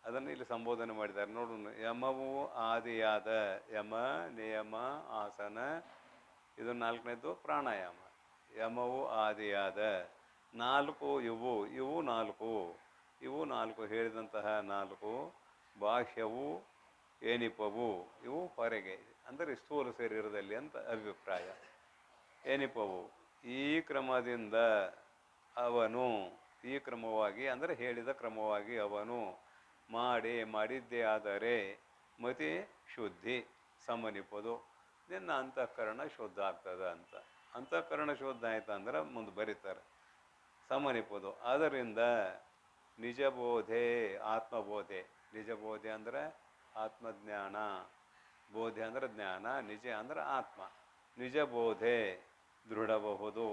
ಅದನ್ನು ಇಲ್ಲಿ ಸಂಬೋಧನೆ ಮಾಡಿದ್ದಾರೆ. ನೋಡೋಣ. ಯಮವು ಆದಿಯಾದ, ಯಮ ನಿಯಮ ಆಸನ, ಇದು ನಾಲ್ಕನೇದು ಪ್ರಾಣಾಯಾಮ. ಯಮವು ಆದಿಯಾದ ನಾಲ್ಕು ಇವು ನಾಲ್ಕು ಹೇಳಿದಂತಹ ನಾಲ್ಕು ಬಾಹ್ಯವು ಏನಿಪವು ಇವು ಹೊರಗೆ, ಅಂದರೆ ಸ್ಥೂಲ ಶರೀರದಲ್ಲಿ ಅಂತ ಅಭಿಪ್ರಾಯ. ಏನಿಪವು ಈ ಕ್ರಮದಿಂದ ಅವನು, ಈ ಕ್ರಮವಾಗಿ ಅಂದರೆ ಹೇಳಿದ ಕ್ರಮವಾಗಿ ಅವನು ಮಾಡಿದ್ದೇ ಆದರೆ ಮತಿ ಶುದ್ಧಿ ಸಮನಿಪದು, ನಿನ್ನ ಅಂತಃಕರಣ ಶುದ್ಧ ಆಗ್ತದ ಅಂತ. ಅಂತಃಕರಣ ಶುದ್ಧ ಆಯ್ತಂದ್ರೆ ಮುಂದೆ ಬರೀತಾರೆ ಸಮನಿಪದು. ಅದರಿಂದ ನಿಜಬೋಧೆ ಆತ್ಮಬೋಧೆ, ನಿಜಬೋಧೆ ಅಂದರೆ ಆತ್ಮಜ್ಞಾನ, ಬೋಧೆ ಅಂದರೆ ಜ್ಞಾನ, ನಿಜ ಅಂದರೆ ಆತ್ಮ. ನಿಜಬೋಧೆ ದೃಢಬಹುದು,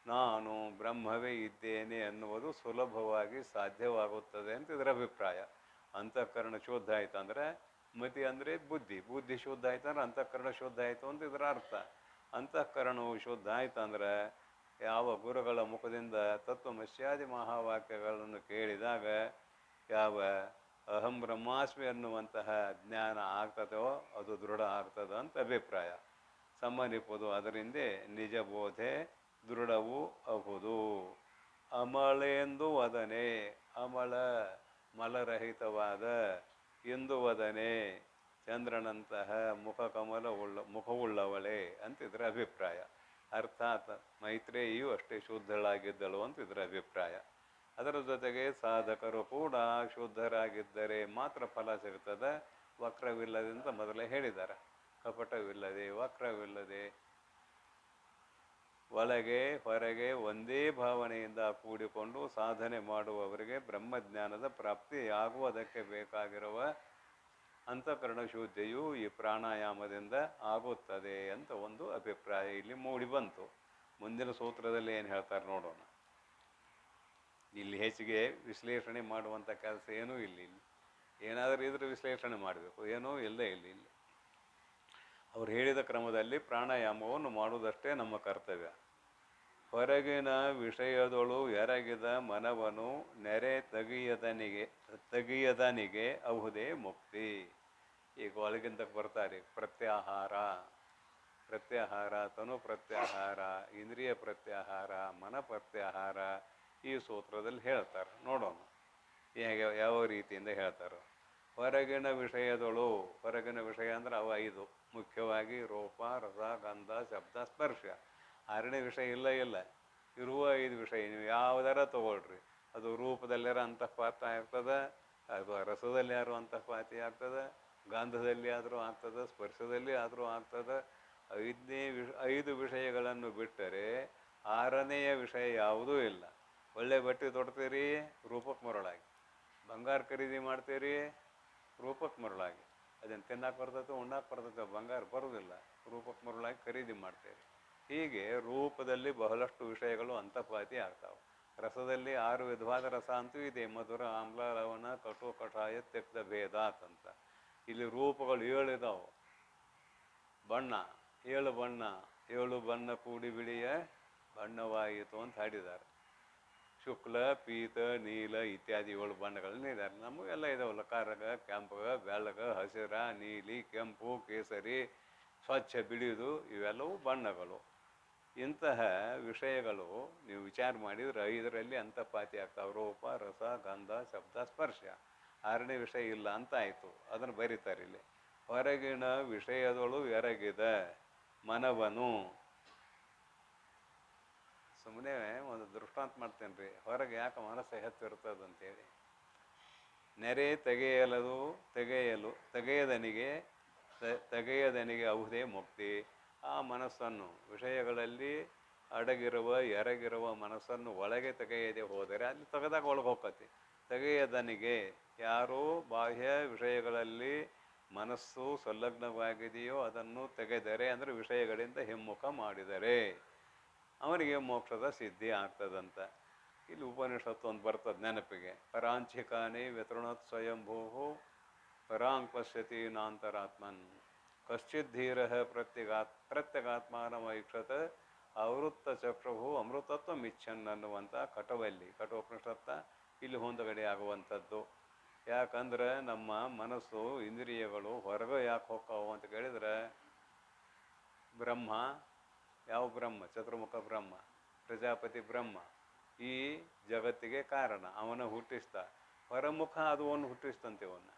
ನಾನು ಬ್ರಹ್ಮವೇ ಇದ್ದೇನೆ ಅನ್ನುವುದು ಸುಲಭವಾಗಿ ಸಾಧ್ಯವಾಗುತ್ತದೆ ಅಂತ ಇದರ ಅಭಿಪ್ರಾಯ. ಅಂತಃಕರಣ ಶುದ್ಧ ಆಯ್ತು ಅಂದರೆ, ಮತಿ ಅಂದರೆ ಬುದ್ಧಿ ಶುದ್ಧ ಆಯ್ತು ಅಂದ್ರೆ ಅಂತಃಕರಣ ಶುದ್ಧ ಆಯಿತು ಅಂತ ಇದರ ಅರ್ಥ. ಅಂತಃಕರಣವು ಶುದ್ಧ ಆಯ್ತಂದ್ರೆ ಯಾವ ಗುರುಗಳ ಮುಖದಿಂದ ತತ್ವಮಸ್ಯಾದಿ ಮಹಾವಾಕ್ಯಗಳನ್ನು ಕೇಳಿದಾಗ ಯಾವ ಅಹಂ ಬ್ರಹ್ಮಾಸ್ಮಿ ಅನ್ನುವಂತಹ ಜ್ಞಾನ ಆಗ್ತದೋ ಅದು ದೃಢ ಆಗ್ತದೆ ಅಂತ ಅಭಿಪ್ರಾಯ. ಸಮನಿಪುದು, ಅದರಿಂದ ನಿಜ ಬೋಧೆ ದೃಢವೂ ಅಹುದು. ಅಮಳೆಂದು ವದನೆ, ಅಮಳ ಮಲರಹಿತವಾದ, ಎಂದು ವದನೆ ಚಂದ್ರನಂತಹ ಮುಖವುಳ್ಳವಳೆ ಅಂತ ಇದರ ಅಭಿಪ್ರಾಯ. ಅರ್ಥಾತ್ ಮೈತ್ರೇಯಿಯು ಅಷ್ಟೇ ಶುದ್ಧಳಾಗಿದ್ದಳು ಅಂತ ಇದರ ಅಭಿಪ್ರಾಯ. ಅದರ ಜೊತೆಗೆ ಸಾಧಕರು ಕೂಡ ಶುದ್ಧರಾಗಿದ್ದರೆ ಮಾತ್ರ ಫಲ ಸಿಗ್ತದೆ, ವಕ್ರವಿಲ್ಲದಿಂದ ಮೊದಲೇ ಹೇಳಿದ್ದಾರೆ. ಕಪಟವಿಲ್ಲದೆ, ವಕ್ರವಿಲ್ಲದೆ, ಒಳಗೆ ಹೊರಗೆ ಒಂದೇ ಭಾವನೆಯಿಂದ ಕೂಡಿಕೊಂಡು ಸಾಧನೆ ಮಾಡುವವರಿಗೆ ಬ್ರಹ್ಮಜ್ಞಾನದ ಪ್ರಾಪ್ತಿಯಾಗುವುದಕ್ಕೆ ಬೇಕಾಗಿರುವ ಅಂತಃಕರಣ ಶುದ್ಧಿಯು ಈ ಪ್ರಾಣಾಯಾಮದಿಂದ ಆಗುತ್ತದೆ ಅಂತ ಒಂದು ಅಭಿಪ್ರಾಯ ಇಲ್ಲಿ ಮೂಡಿ ಬಂತು. ಮುಂದಿನ ಸೂತ್ರದಲ್ಲಿ ಏನು ಹೇಳ್ತಾರೆ ನೋಡೋಣ. ಇಲ್ಲಿ ಹೆಚ್ಚಿಗೆ ವಿಶ್ಲೇಷಣೆ ಮಾಡುವಂಥ ಕೆಲಸ ಏನೂ ಇಲ್ಲಿ ಏನಾದರೂ ಇದ್ರೆ ವಿಶ್ಲೇಷಣೆ ಮಾಡಬೇಕು, ಏನೂ ಇಲ್ಲ ಇಲ್ಲಿ. ಅವ್ರು ಹೇಳಿದ ಕ್ರಮದಲ್ಲಿ ಪ್ರಾಣಾಯಾಮವನ್ನು ಮಾಡುವುದಷ್ಟೇ ನಮ್ಮ ಕರ್ತವ್ಯ. ಹೊರಗಿನ ವಿಷಯದೊಳು ಎರಗಿದ ಮನವನು ನೆರೆ ತೆಗೆಯದನಿಗೆ ಅಹುದೇ ಮುಕ್ತಿ. ಈಗ ಒಳಗಿಂದ ಬರ್ತಾರೆ ಪ್ರತ್ಯಾಹಾರ, ತನು ಪ್ರತ್ಯಾಹಾರ, ಇಂದ್ರಿಯ ಪ್ರತ್ಯಾಹಾರ, ಮನ ಪ್ರತ್ಯಾಹಾರ ಈ ಸೂತ್ರದಲ್ಲಿ ಹೇಳ್ತಾರೆ. ನೋಡೋಣ ಹೇಗೆ ಯಾವ ರೀತಿಯಿಂದ ಹೇಳ್ತಾರೆ. ಹೊರಗಿನ ವಿಷಯದಳು, ಹೊರಗಿನ ವಿಷಯ ಅಂದ್ರೆ ಅವ 5 ಮುಖ್ಯವಾಗಿ ರೂಪ, ರಸ, ಗಂಧ, ಶಬ್ದ, ಸ್ಪರ್ಶ. 6ನೇ ವಿಷಯ ಇಲ್ಲ. ಇರುವ 5 ವಿಷಯ ನೀವು ಯಾವುದಾರ ತಗೊಳ್ರಿ, ಅದು ರೂಪದಲ್ಲಿರೋ ಅಂತಃಪಾತ ಆಗ್ತದೆ, ಅದು ರಸದಲ್ಲಿ ಯಾರು ಅಂತಃಪಾತಿ ಆಗ್ತದೆ, ಗಂಧದಲ್ಲಿ ಆದರೂ ಆಗ್ತದೆ, ಸ್ಪರ್ಶದಲ್ಲಿ ಆದರೂ ಆಗ್ತದೆ. 5 ವಿಷಯಗಳನ್ನು ಬಿಟ್ಟರೆ 6ನೆಯ ವಿಷಯ ಯಾವುದೂ ಇಲ್ಲ. ಒಳ್ಳೆ ಬಟ್ಟೆ ತೊಡ್ತೀರಿ, ರೂಪಕ್ಕೆ ಮರಳಾಗಿ. ಬಂಗಾರ ಖರೀದಿ ಮಾಡ್ತೀರಿ, ರೂಪಕ್ಕೆ ಮರಳಾಗಿ. ಅದನ್ನು ತಿನ್ನಕ್ಕೆ ಬರ್ತೈತೆ, ಉಣ್ಣಕ್ಕೆ ಬರ್ತೈತೆ, ಬಂಗಾರ ಬರೋದಿಲ್ಲ, ರೂಪಕ್ಕೆ ಮರಳಾಗಿ ಖರೀದಿ ಮಾಡ್ತೀರಿ. ಹೀಗೆ ರೂಪದಲ್ಲಿ ಬಹಳಷ್ಟು ವಿಷಯಗಳು ಅಂತಃಪಾತಿ ಆಗ್ತಾವೆ. ರಸದಲ್ಲಿ 6 ವಿಧವಾದ ರಸ ಅಂತೂ ಇದೆ. ಮಧುರ, ಆಮ್ಲ, ಲವಣ, ಕಟು, ಕಷಾಯ, ತೆಕ್ತ, ಭೇದಾತ್ ಅಂತ. ಇಲ್ಲಿ ರೂಪಗಳು 7 ಇದಾವೆ. ಬಣ್ಣ 7 ಬಣ್ಣ, 7 ಬಣ್ಣ ಕೂಡಿ ಬಿಳಿಯ ಬಣ್ಣವಾಯಿತು ಅಂತ ಹಾಡಿದ್ದಾರೆ. ಶುಕ್ಲ, ಪೀತ, ನೀಲ ಇತ್ಯಾದಿ 7 ಬಣ್ಣಗಳನ್ನ ಇದ್ದಾರೆ. ನಮಗೆಲ್ಲ ಇದಾವಲ್ಲ, ಕರಗ, ಕೆಂಪಗ, ಬೆಳಗ, ಹಸಿರ, ನೀಲಿ, ಕೆಂಪು, ಕೇಸರಿ, ಸ್ವಚ್ಛ, ಬಿಳಿದು, ಇವೆಲ್ಲವೂ ಬಣ್ಣಗಳು. ಇಂತಹ ವಿಷಯಗಳು ನೀವು ವಿಚಾರ ಮಾಡಿದರೆ 5ರಲ್ಲಿ ಅಂತಃಪಾತಿ ಆಗ್ತಾವೆ. ರೂಪ, ರಸ, ಗಂಧ, ಶಬ್ದ, ಸ್ಪರ್ಶ. 6ನೇ ವಿಷಯ ಇಲ್ಲ ಅಂತ ಆಯಿತು. ಅದನ್ನು ಬರೀತಾರೆ ಇಲ್ಲಿ. ಹೊರಗಿನ ವಿಷಯದಳು ಎರಗಿದ ಮನವನು, ಸುಮ್ಮನೆ ಒಂದು ದೃಷ್ಟಾಂತ ಮಾಡ್ತೇನೆ ರೀ. ಹೊರಗೆ ಯಾಕೆ ಮನಸ್ಸು ಹೆಚ್ಚಿರ್ತದಂತೇಳಿ. ನೆರೆ ತೆಗೆಯದನಿಗೆ ಅಹುದೇ ಮುಕ್ತಿ. ಆ ಮನಸ್ಸನ್ನು, ವಿಷಯಗಳಲ್ಲಿ ಅಡಗಿರುವ ಎರಗಿರುವ ಮನಸ್ಸನ್ನು ಒಳಗೆ ತೆಗೆಯದೆ ಹೋದರೆ ಅಲ್ಲಿ ತೆಗೆದಾಗ ಒಳಗೆ ಹೋಗ್ತತಿ. ತೆಗೆಯದನಿಗೆ, ಯಾರೋ ಬಾಹ್ಯ ವಿಷಯಗಳಲ್ಲಿ ಮನಸ್ಸು ಸಂಲಗ್ನವಾಗಿದೆಯೋ ಅದನ್ನು ತೆಗೆದರೆ, ಅಂದರೆ ವಿಷಯಗಳಿಂದ ಹಿಮ್ಮುಖ ಮಾಡಿದರೆ ಅವನಿಗೆ ಮೋಕ್ಷದ ಸಿದ್ಧಿ ಆಗ್ತದಂತ. ಇಲ್ಲಿ ಉಪನಿಷತ್ತು ಒಂದು ಬರ್ತದೆ ನೆನಪಿಗೆ. ಪರಾಂಚಿಕಾನಿ ವ್ಯತೃಣತ್ ಸ್ವಯಂಭೂ ಪರಾಂಗ್ ಪಶ್ಯತಿ ನಾಂತರಾತ್ಮನ್ ಕಶ್ಚಿತ್ ಧೀರ ಪ್ರತ್ಯಗಾತ್ಮಾನಮೈಕ್ಷತ ಆವೃತ್ತ ಚಕ್ರವು ಅಮೃತತ್ವ ಮಿಚ್ಚನ್ ಅನ್ನುವಂಥ ಕಠೋಪನಿಷತ್ತ ಇಲ್ಲಿ ಹೊಂದಗಡೆ ಆಗುವಂಥದ್ದು. ಯಾಕಂದ್ರೆ ನಮ್ಮ ಮನಸ್ಸು ಇಂದ್ರಿಯಗಳು ಹೊರಗೆ ಯಾಕೆ ಹೋಗ್ತಾವು ಅಂತ ಕೇಳಿದ್ರೆ, ಬ್ರಹ್ಮ ಯಾವ ಬ್ರಹ್ಮ? ಚತುರ್ಮುಖ ಬ್ರಹ್ಮ, ಪ್ರಜಾಪತಿ ಬ್ರಹ್ಮ ಈ ಜಗತ್ತಿಗೆ ಕಾರಣ. ಅವನ ಹುಟ್ಟಿಸ್ತ. ಹೊರಮುಖ ಅದು ಅವನು ಹುಟ್ಟಿಸ್ತಂತೆ. ಅವನ್ನ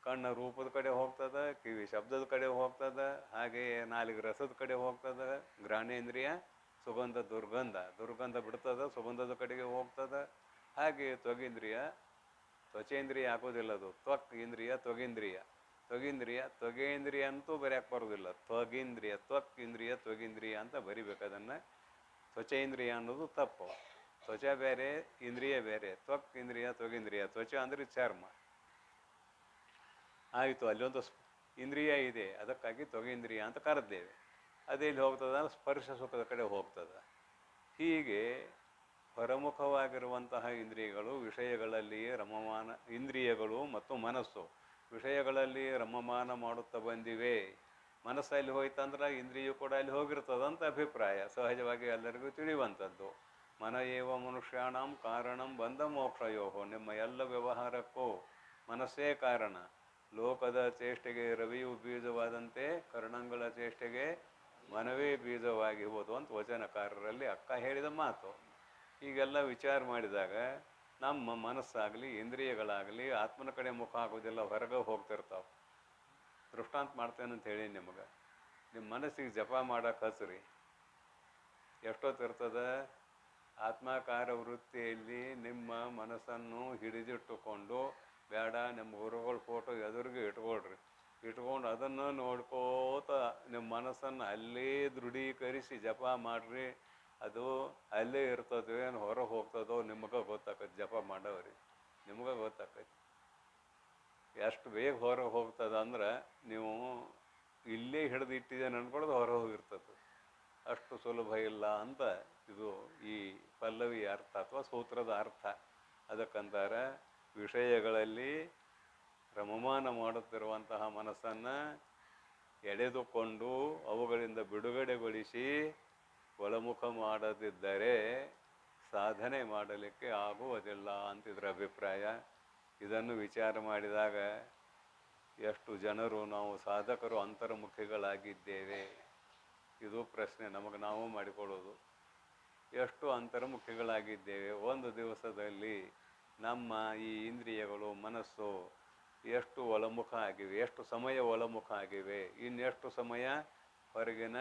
ಕಣ್ಣ ರೂಪದ ಕಡೆ ಹೋಗ್ತದೆ, ಕಿವಿ ಶಬ್ದದ ಕಡೆ ಹೋಗ್ತದೆ, ಹಾಗೆ ನಾಲಿಗೆ ರಸದ ಕಡೆ ಹೋಗ್ತದೆ, ಘ್ರಾಣೇಂದ್ರಿಯ ಸುಗಂಧ ದುರ್ಗಂಧ ಬಿಡ್ತದೆ, ಸುಗಂಧದ ಕಡೆಗೆ ಹೋಗ್ತದೆ. ಹಾಗೆ ತ್ವಚೇಂದ್ರಿಯ ಆಗೋದಿಲ್ಲ, ಅದು ತ್ವಕ್ ಇಂದ್ರಿಯ, ತ್ವಗೇಂದ್ರಿಯ ಅಂತೂ ಬರೆಯಕ್ಕೆ ಬರೋದಿಲ್ಲ. ತ್ವಕ್ ಇಂದ್ರಿಯ ತ್ವಗೇಂದ್ರಿಯ ಅಂತ ಬರಿಬೇಕು. ಅದನ್ನು ತ್ವಚೇಂದ್ರಿಯ ಅನ್ನೋದು ತಪ್ಪು. ತ್ವಚ ಬೇರೆ, ಇಂದ್ರಿಯ ಬೇರೆ. ತ್ವಕ್ ಇಂದ್ರಿಯ ತ್ವಗೇಂದ್ರಿಯ. ತ್ವಚ ಅಂದರೆ ಚರ್ಮ. ಆಯಿತು, ಅಲ್ಲೊಂದು ಇಂದ್ರಿಯ ಇದೆ, ಅದಕ್ಕಾಗಿ ತ್ವಗೇಂದ್ರಿಯ ಅಂತ ಕರೆದ್ದೇವೆ. ಅದೆಲ್ಲಿ ಹೋಗ್ತದೆ? ಸ್ಪರ್ಶ ಸುಖದ ಕಡೆ ಹೋಗ್ತದೆ. ಹೀಗೆ ಹೊರಮುಖವಾಗಿರುವಂತಹ ಇಂದ್ರಿಯಗಳು ವಿಷಯಗಳಲ್ಲಿಯೇ ರಮಮಾನ, ಇಂದ್ರಿಯಗಳು ಮತ್ತು ಮನಸ್ಸು ವಿಷಯಗಳಲ್ಲಿ ರಮಮಾನ ಮಾಡುತ್ತಾ ಬಂದಿವೆ. ಮನಸ್ಸಲ್ಲಿ ಹೋಯ್ತಂದ್ರೆ ಇಂದ್ರಿಯ ಕೂಡ ಅಲ್ಲಿ ಹೋಗಿರ್ತದಂತ ಅಭಿಪ್ರಾಯ ಸಹಜವಾಗಿ ಎಲ್ಲರಿಗೂ ತಿಳಿಯುವಂಥದ್ದು. ಮನ ಏವ ಮನುಷ್ಯಾಣಂ ಕಾರಣಂ ಬಂಧ ಮೋಕ್ಷಯೋಹೋ. ನಿಮ್ಮ ಎಲ್ಲ ವ್ಯವಹಾರಕ್ಕೂ ಮನಸ್ಸೇ ಕಾರಣ. ಲೋಕದ ಚೇಷ್ಟೆಗೆ ರವಿಯು ಬೀಜವಾದಂತೆ ಕರ್ಣಂಗಳ ಚೇಷ್ಟೆಗೆ ಮನವೇ ಬೀಜವಾಗಿ ಹೋದು ಅಂತ ವಚನಕಾರರಲ್ಲಿ ಅಕ್ಕ ಹೇಳಿದ ಮಾತು. ಹೀಗೆಲ್ಲ ವಿಚಾರ ಮಾಡಿದಾಗ ನಮ್ಮ ಮನಸ್ಸಾಗಲಿ ಇಂದ್ರಿಯಗಳಾಗಲಿ ಆತ್ಮನ ಕಡೆ ಮುಖ ಆಗೋದಿಲ್ಲ, ಹೊರಗೆ ಹೋಗ್ತಿರ್ತಾವೆ. ದೃಷ್ಟಾಂತ ಮಾಡ್ತೇನೆ ಅಂತ ಹೇಳಿ ನಿಮಗೆ. ನಿಮ್ಮ ಮನಸ್ಸಿಗೆ ಜಪ ಮಾಡೋಕೆ ಹಚ್ರಿ, ಎಷ್ಟೊತ್ತಿರ್ತದೆ? ಆತ್ಮಾಕಾರ ವೃತ್ತಿಯಲ್ಲಿ ನಿಮ್ಮ ಮನಸ್ಸನ್ನು ಹಿಡಿದಿಟ್ಟುಕೊಂಡು, ಬೇಡ ನಿಮ್ಮ ಗುರುಗಳ ಫೋಟೋ ಎದುರಿಗೆ ಇಟ್ಕೊಂಡು ಅದನ್ನು ನೋಡ್ಕೋತ ನಿಮ್ಮ ಮನಸ್ಸನ್ನು ಅಲ್ಲೇ ದೃಢೀಕರಿಸಿ ಜಪ ಮಾಡಿರಿ. ಅದು ಅಲ್ಲೇ ಇರ್ತದೋ ಏನು ಹೊರಗೆ ಹೋಗ್ತದೋ ನಿಮಗೆ ಗೊತ್ತಾಕೈತಿ. ಜಪ ಮಾಡೋವ್ರಿ ನಿಮಗೆ ಗೊತ್ತಾಕೈತಿ ಎಷ್ಟು ಬೇಗ ಹೊರಗೆ ಹೋಗ್ತದೆ. ಅಂದ್ರೆ ನೀವು ಇಲ್ಲೇ ಹಿಡಿದು ಇಟ್ಟಿದ್ದೇನೆ ಅನ್ಕೊಳ್ಳೋದು ಹೊರಗೆ ಹೋಗಿರ್ತದೆ. ಅಷ್ಟು ಸುಲಭ ಇಲ್ಲ ಅಂತ ಇದು ಈ ಪಲ್ಲವಿ ಅರ್ಥ ಅಥವಾ ಸೂತ್ರದ ಅರ್ಥ. ಅದಕ್ಕಂತಾರೆ ವಿಷಯಗಳಲ್ಲಿ ರಮಮಾನ ಮಾಡುತ್ತಿರುವಂತಹ ಮನಸ್ಸನ್ನು ಎಳೆದುಕೊಂಡು ಅವುಗಳಿಂದ ಬಿಡುಗಡೆಗೊಳಿಸಿ ಒಳಮುಖ ಮಾಡದಿದ್ದರೆ ಸಾಧನೆ ಮಾಡಲಿಕ್ಕೆ ಆಗುವುದಿಲ್ಲ ಅಂತಿದ್ರ ಅಭಿಪ್ರಾಯ. ಇದನ್ನು ವಿಚಾರ ಮಾಡಿದಾಗ ಎಷ್ಟು ಜನರು ನಾವು ಸಾಧಕರು ಅಂತರ್ಮುಖಿಗಳಾಗಿದ್ದೇವೆ? ಇದು ಪ್ರಶ್ನೆ ನಮಗೆ ನಾವು ಮಾಡಿಕೊಳ್ಳೋದು. ಎಷ್ಟು ಅಂತರ್ಮುಖಿಗಳಾಗಿದ್ದೇವೆ? ಒಂದು ದಿವಸದಲ್ಲಿ ನಮ್ಮ ಈ ಇಂದ್ರಿಯಗಳು ಮನಸ್ಸು ಎಷ್ಟು ಒಳಮುಖ ಆಗಿವೆ, ಎಷ್ಟು ಸಮಯ ಒಳಮುಖ ಆಗಿವೆ, ಇನ್ನೆಷ್ಟು ಸಮಯ ಹೊರಗಿನ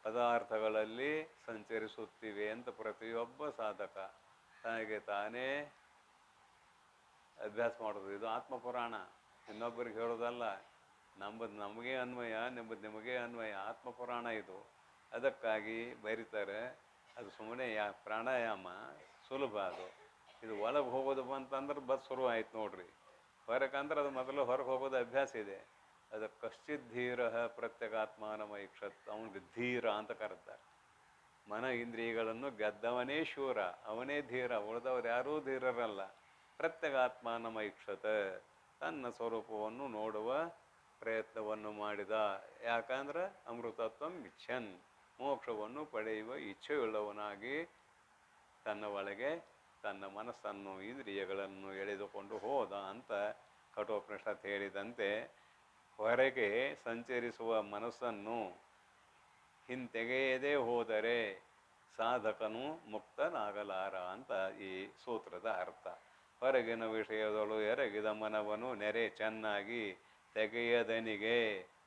ಪದಾರ್ಥಗಳಲ್ಲಿ ಸಂಚರಿಸುತ್ತಿವೆ ಅಂತ ಪ್ರತಿಯೊಬ್ಬ ಸಾಧಕ ತನಗೆ ತಾನೇ ಅಭ್ಯಾಸ ಮಾಡೋದು. ಇದು ಆತ್ಮಪುರಾಣ, ಇನ್ನೊಬ್ಬರಿಗೆ ಹೇಳೋದಲ್ಲ. ನಂಬದು ನಮಗೆ ಅನ್ವಯ, ನಿಮಗೆ ಅನ್ವಯ. ಆತ್ಮಪುರಾಣ ಇದು. ಅದಕ್ಕಾಗಿ ಬರೀತಾರೆ. ಅದು ಸುಮ್ಮನೆ ಪ್ರಾಣಾಯಾಮ ಸುಲಭ. ಅದು ಇದು ಒಳಗೆ ಹೋಗೋದು ಬಂತಂದ್ರೆ ಬಸ್ ಶುರು ಆಯ್ತು ನೋಡ್ರಿ. ಹೊರಗಂದ್ರೆ ಅದು ಮೊದಲು ಹೊರಗೆ ಹೋಗೋದು ಅಭ್ಯಾಸ ಇದೆ. ಅದು ಕಶ್ಚಿತ್ ಧೀರ ಪ್ರತ್ಯಗಾತ್ಮಾನಮೈಕ್ಷತ್. ಅವನಿಗೆ ಧೀರ ಅಂತ ಕರೀತಾರೆ. ಮನ ಇಂದ್ರಿಯಗಳನ್ನು ಗೆದ್ದವನೇ ಶೂರ, ಅವನೇ ಧೀರ. ಉಳಿದವ್ರು ಯಾರೂ ಧೀರರಲ್ಲ. ಪ್ರತ್ಯಗಾತ್ಮಾನಮೈಕ್ಷತ, ತನ್ನ ಸ್ವರೂಪವನ್ನು ನೋಡುವ ಪ್ರಯತ್ನವನ್ನು ಮಾಡಿದ. ಯಾಕಂದ್ರೆ ಅಮೃತತ್ವ ಇಚ್ಛನ್, ಮೋಕ್ಷವನ್ನು ಪಡೆಯುವ ಇಚ್ಛೆಯುಳ್ಳವನಾಗಿ ತನ್ನ ಒಳಗೆ ತನ್ನ ಮನಸ್ಸನ್ನು ಇಂದ್ರಿಯಗಳನ್ನು ಎಳೆದುಕೊಂಡು ಹೋದ ಅಂತ ಕಠೋಪನಿಷತ್ ಹೇಳಿದಂತೆ ಹೊರಗೆ ಸಂಚರಿಸುವ ಮನಸ್ಸನ್ನು ಹಿಂತೆಗೆಯದೇ ಹೋದರೆ ಸಾಧಕನು ಮುಕ್ತನಾಗಲಾರ ಅಂತ ಈ ಸೂತ್ರದ ಅರ್ಥ. ಹೊರಗಿನ ವಿಷಯದಳು ಎರಗಿದ ಮನವನು ನೆರೆ ಚೆನ್ನಾಗಿ ತೆಗೆಯದನಿಗೆ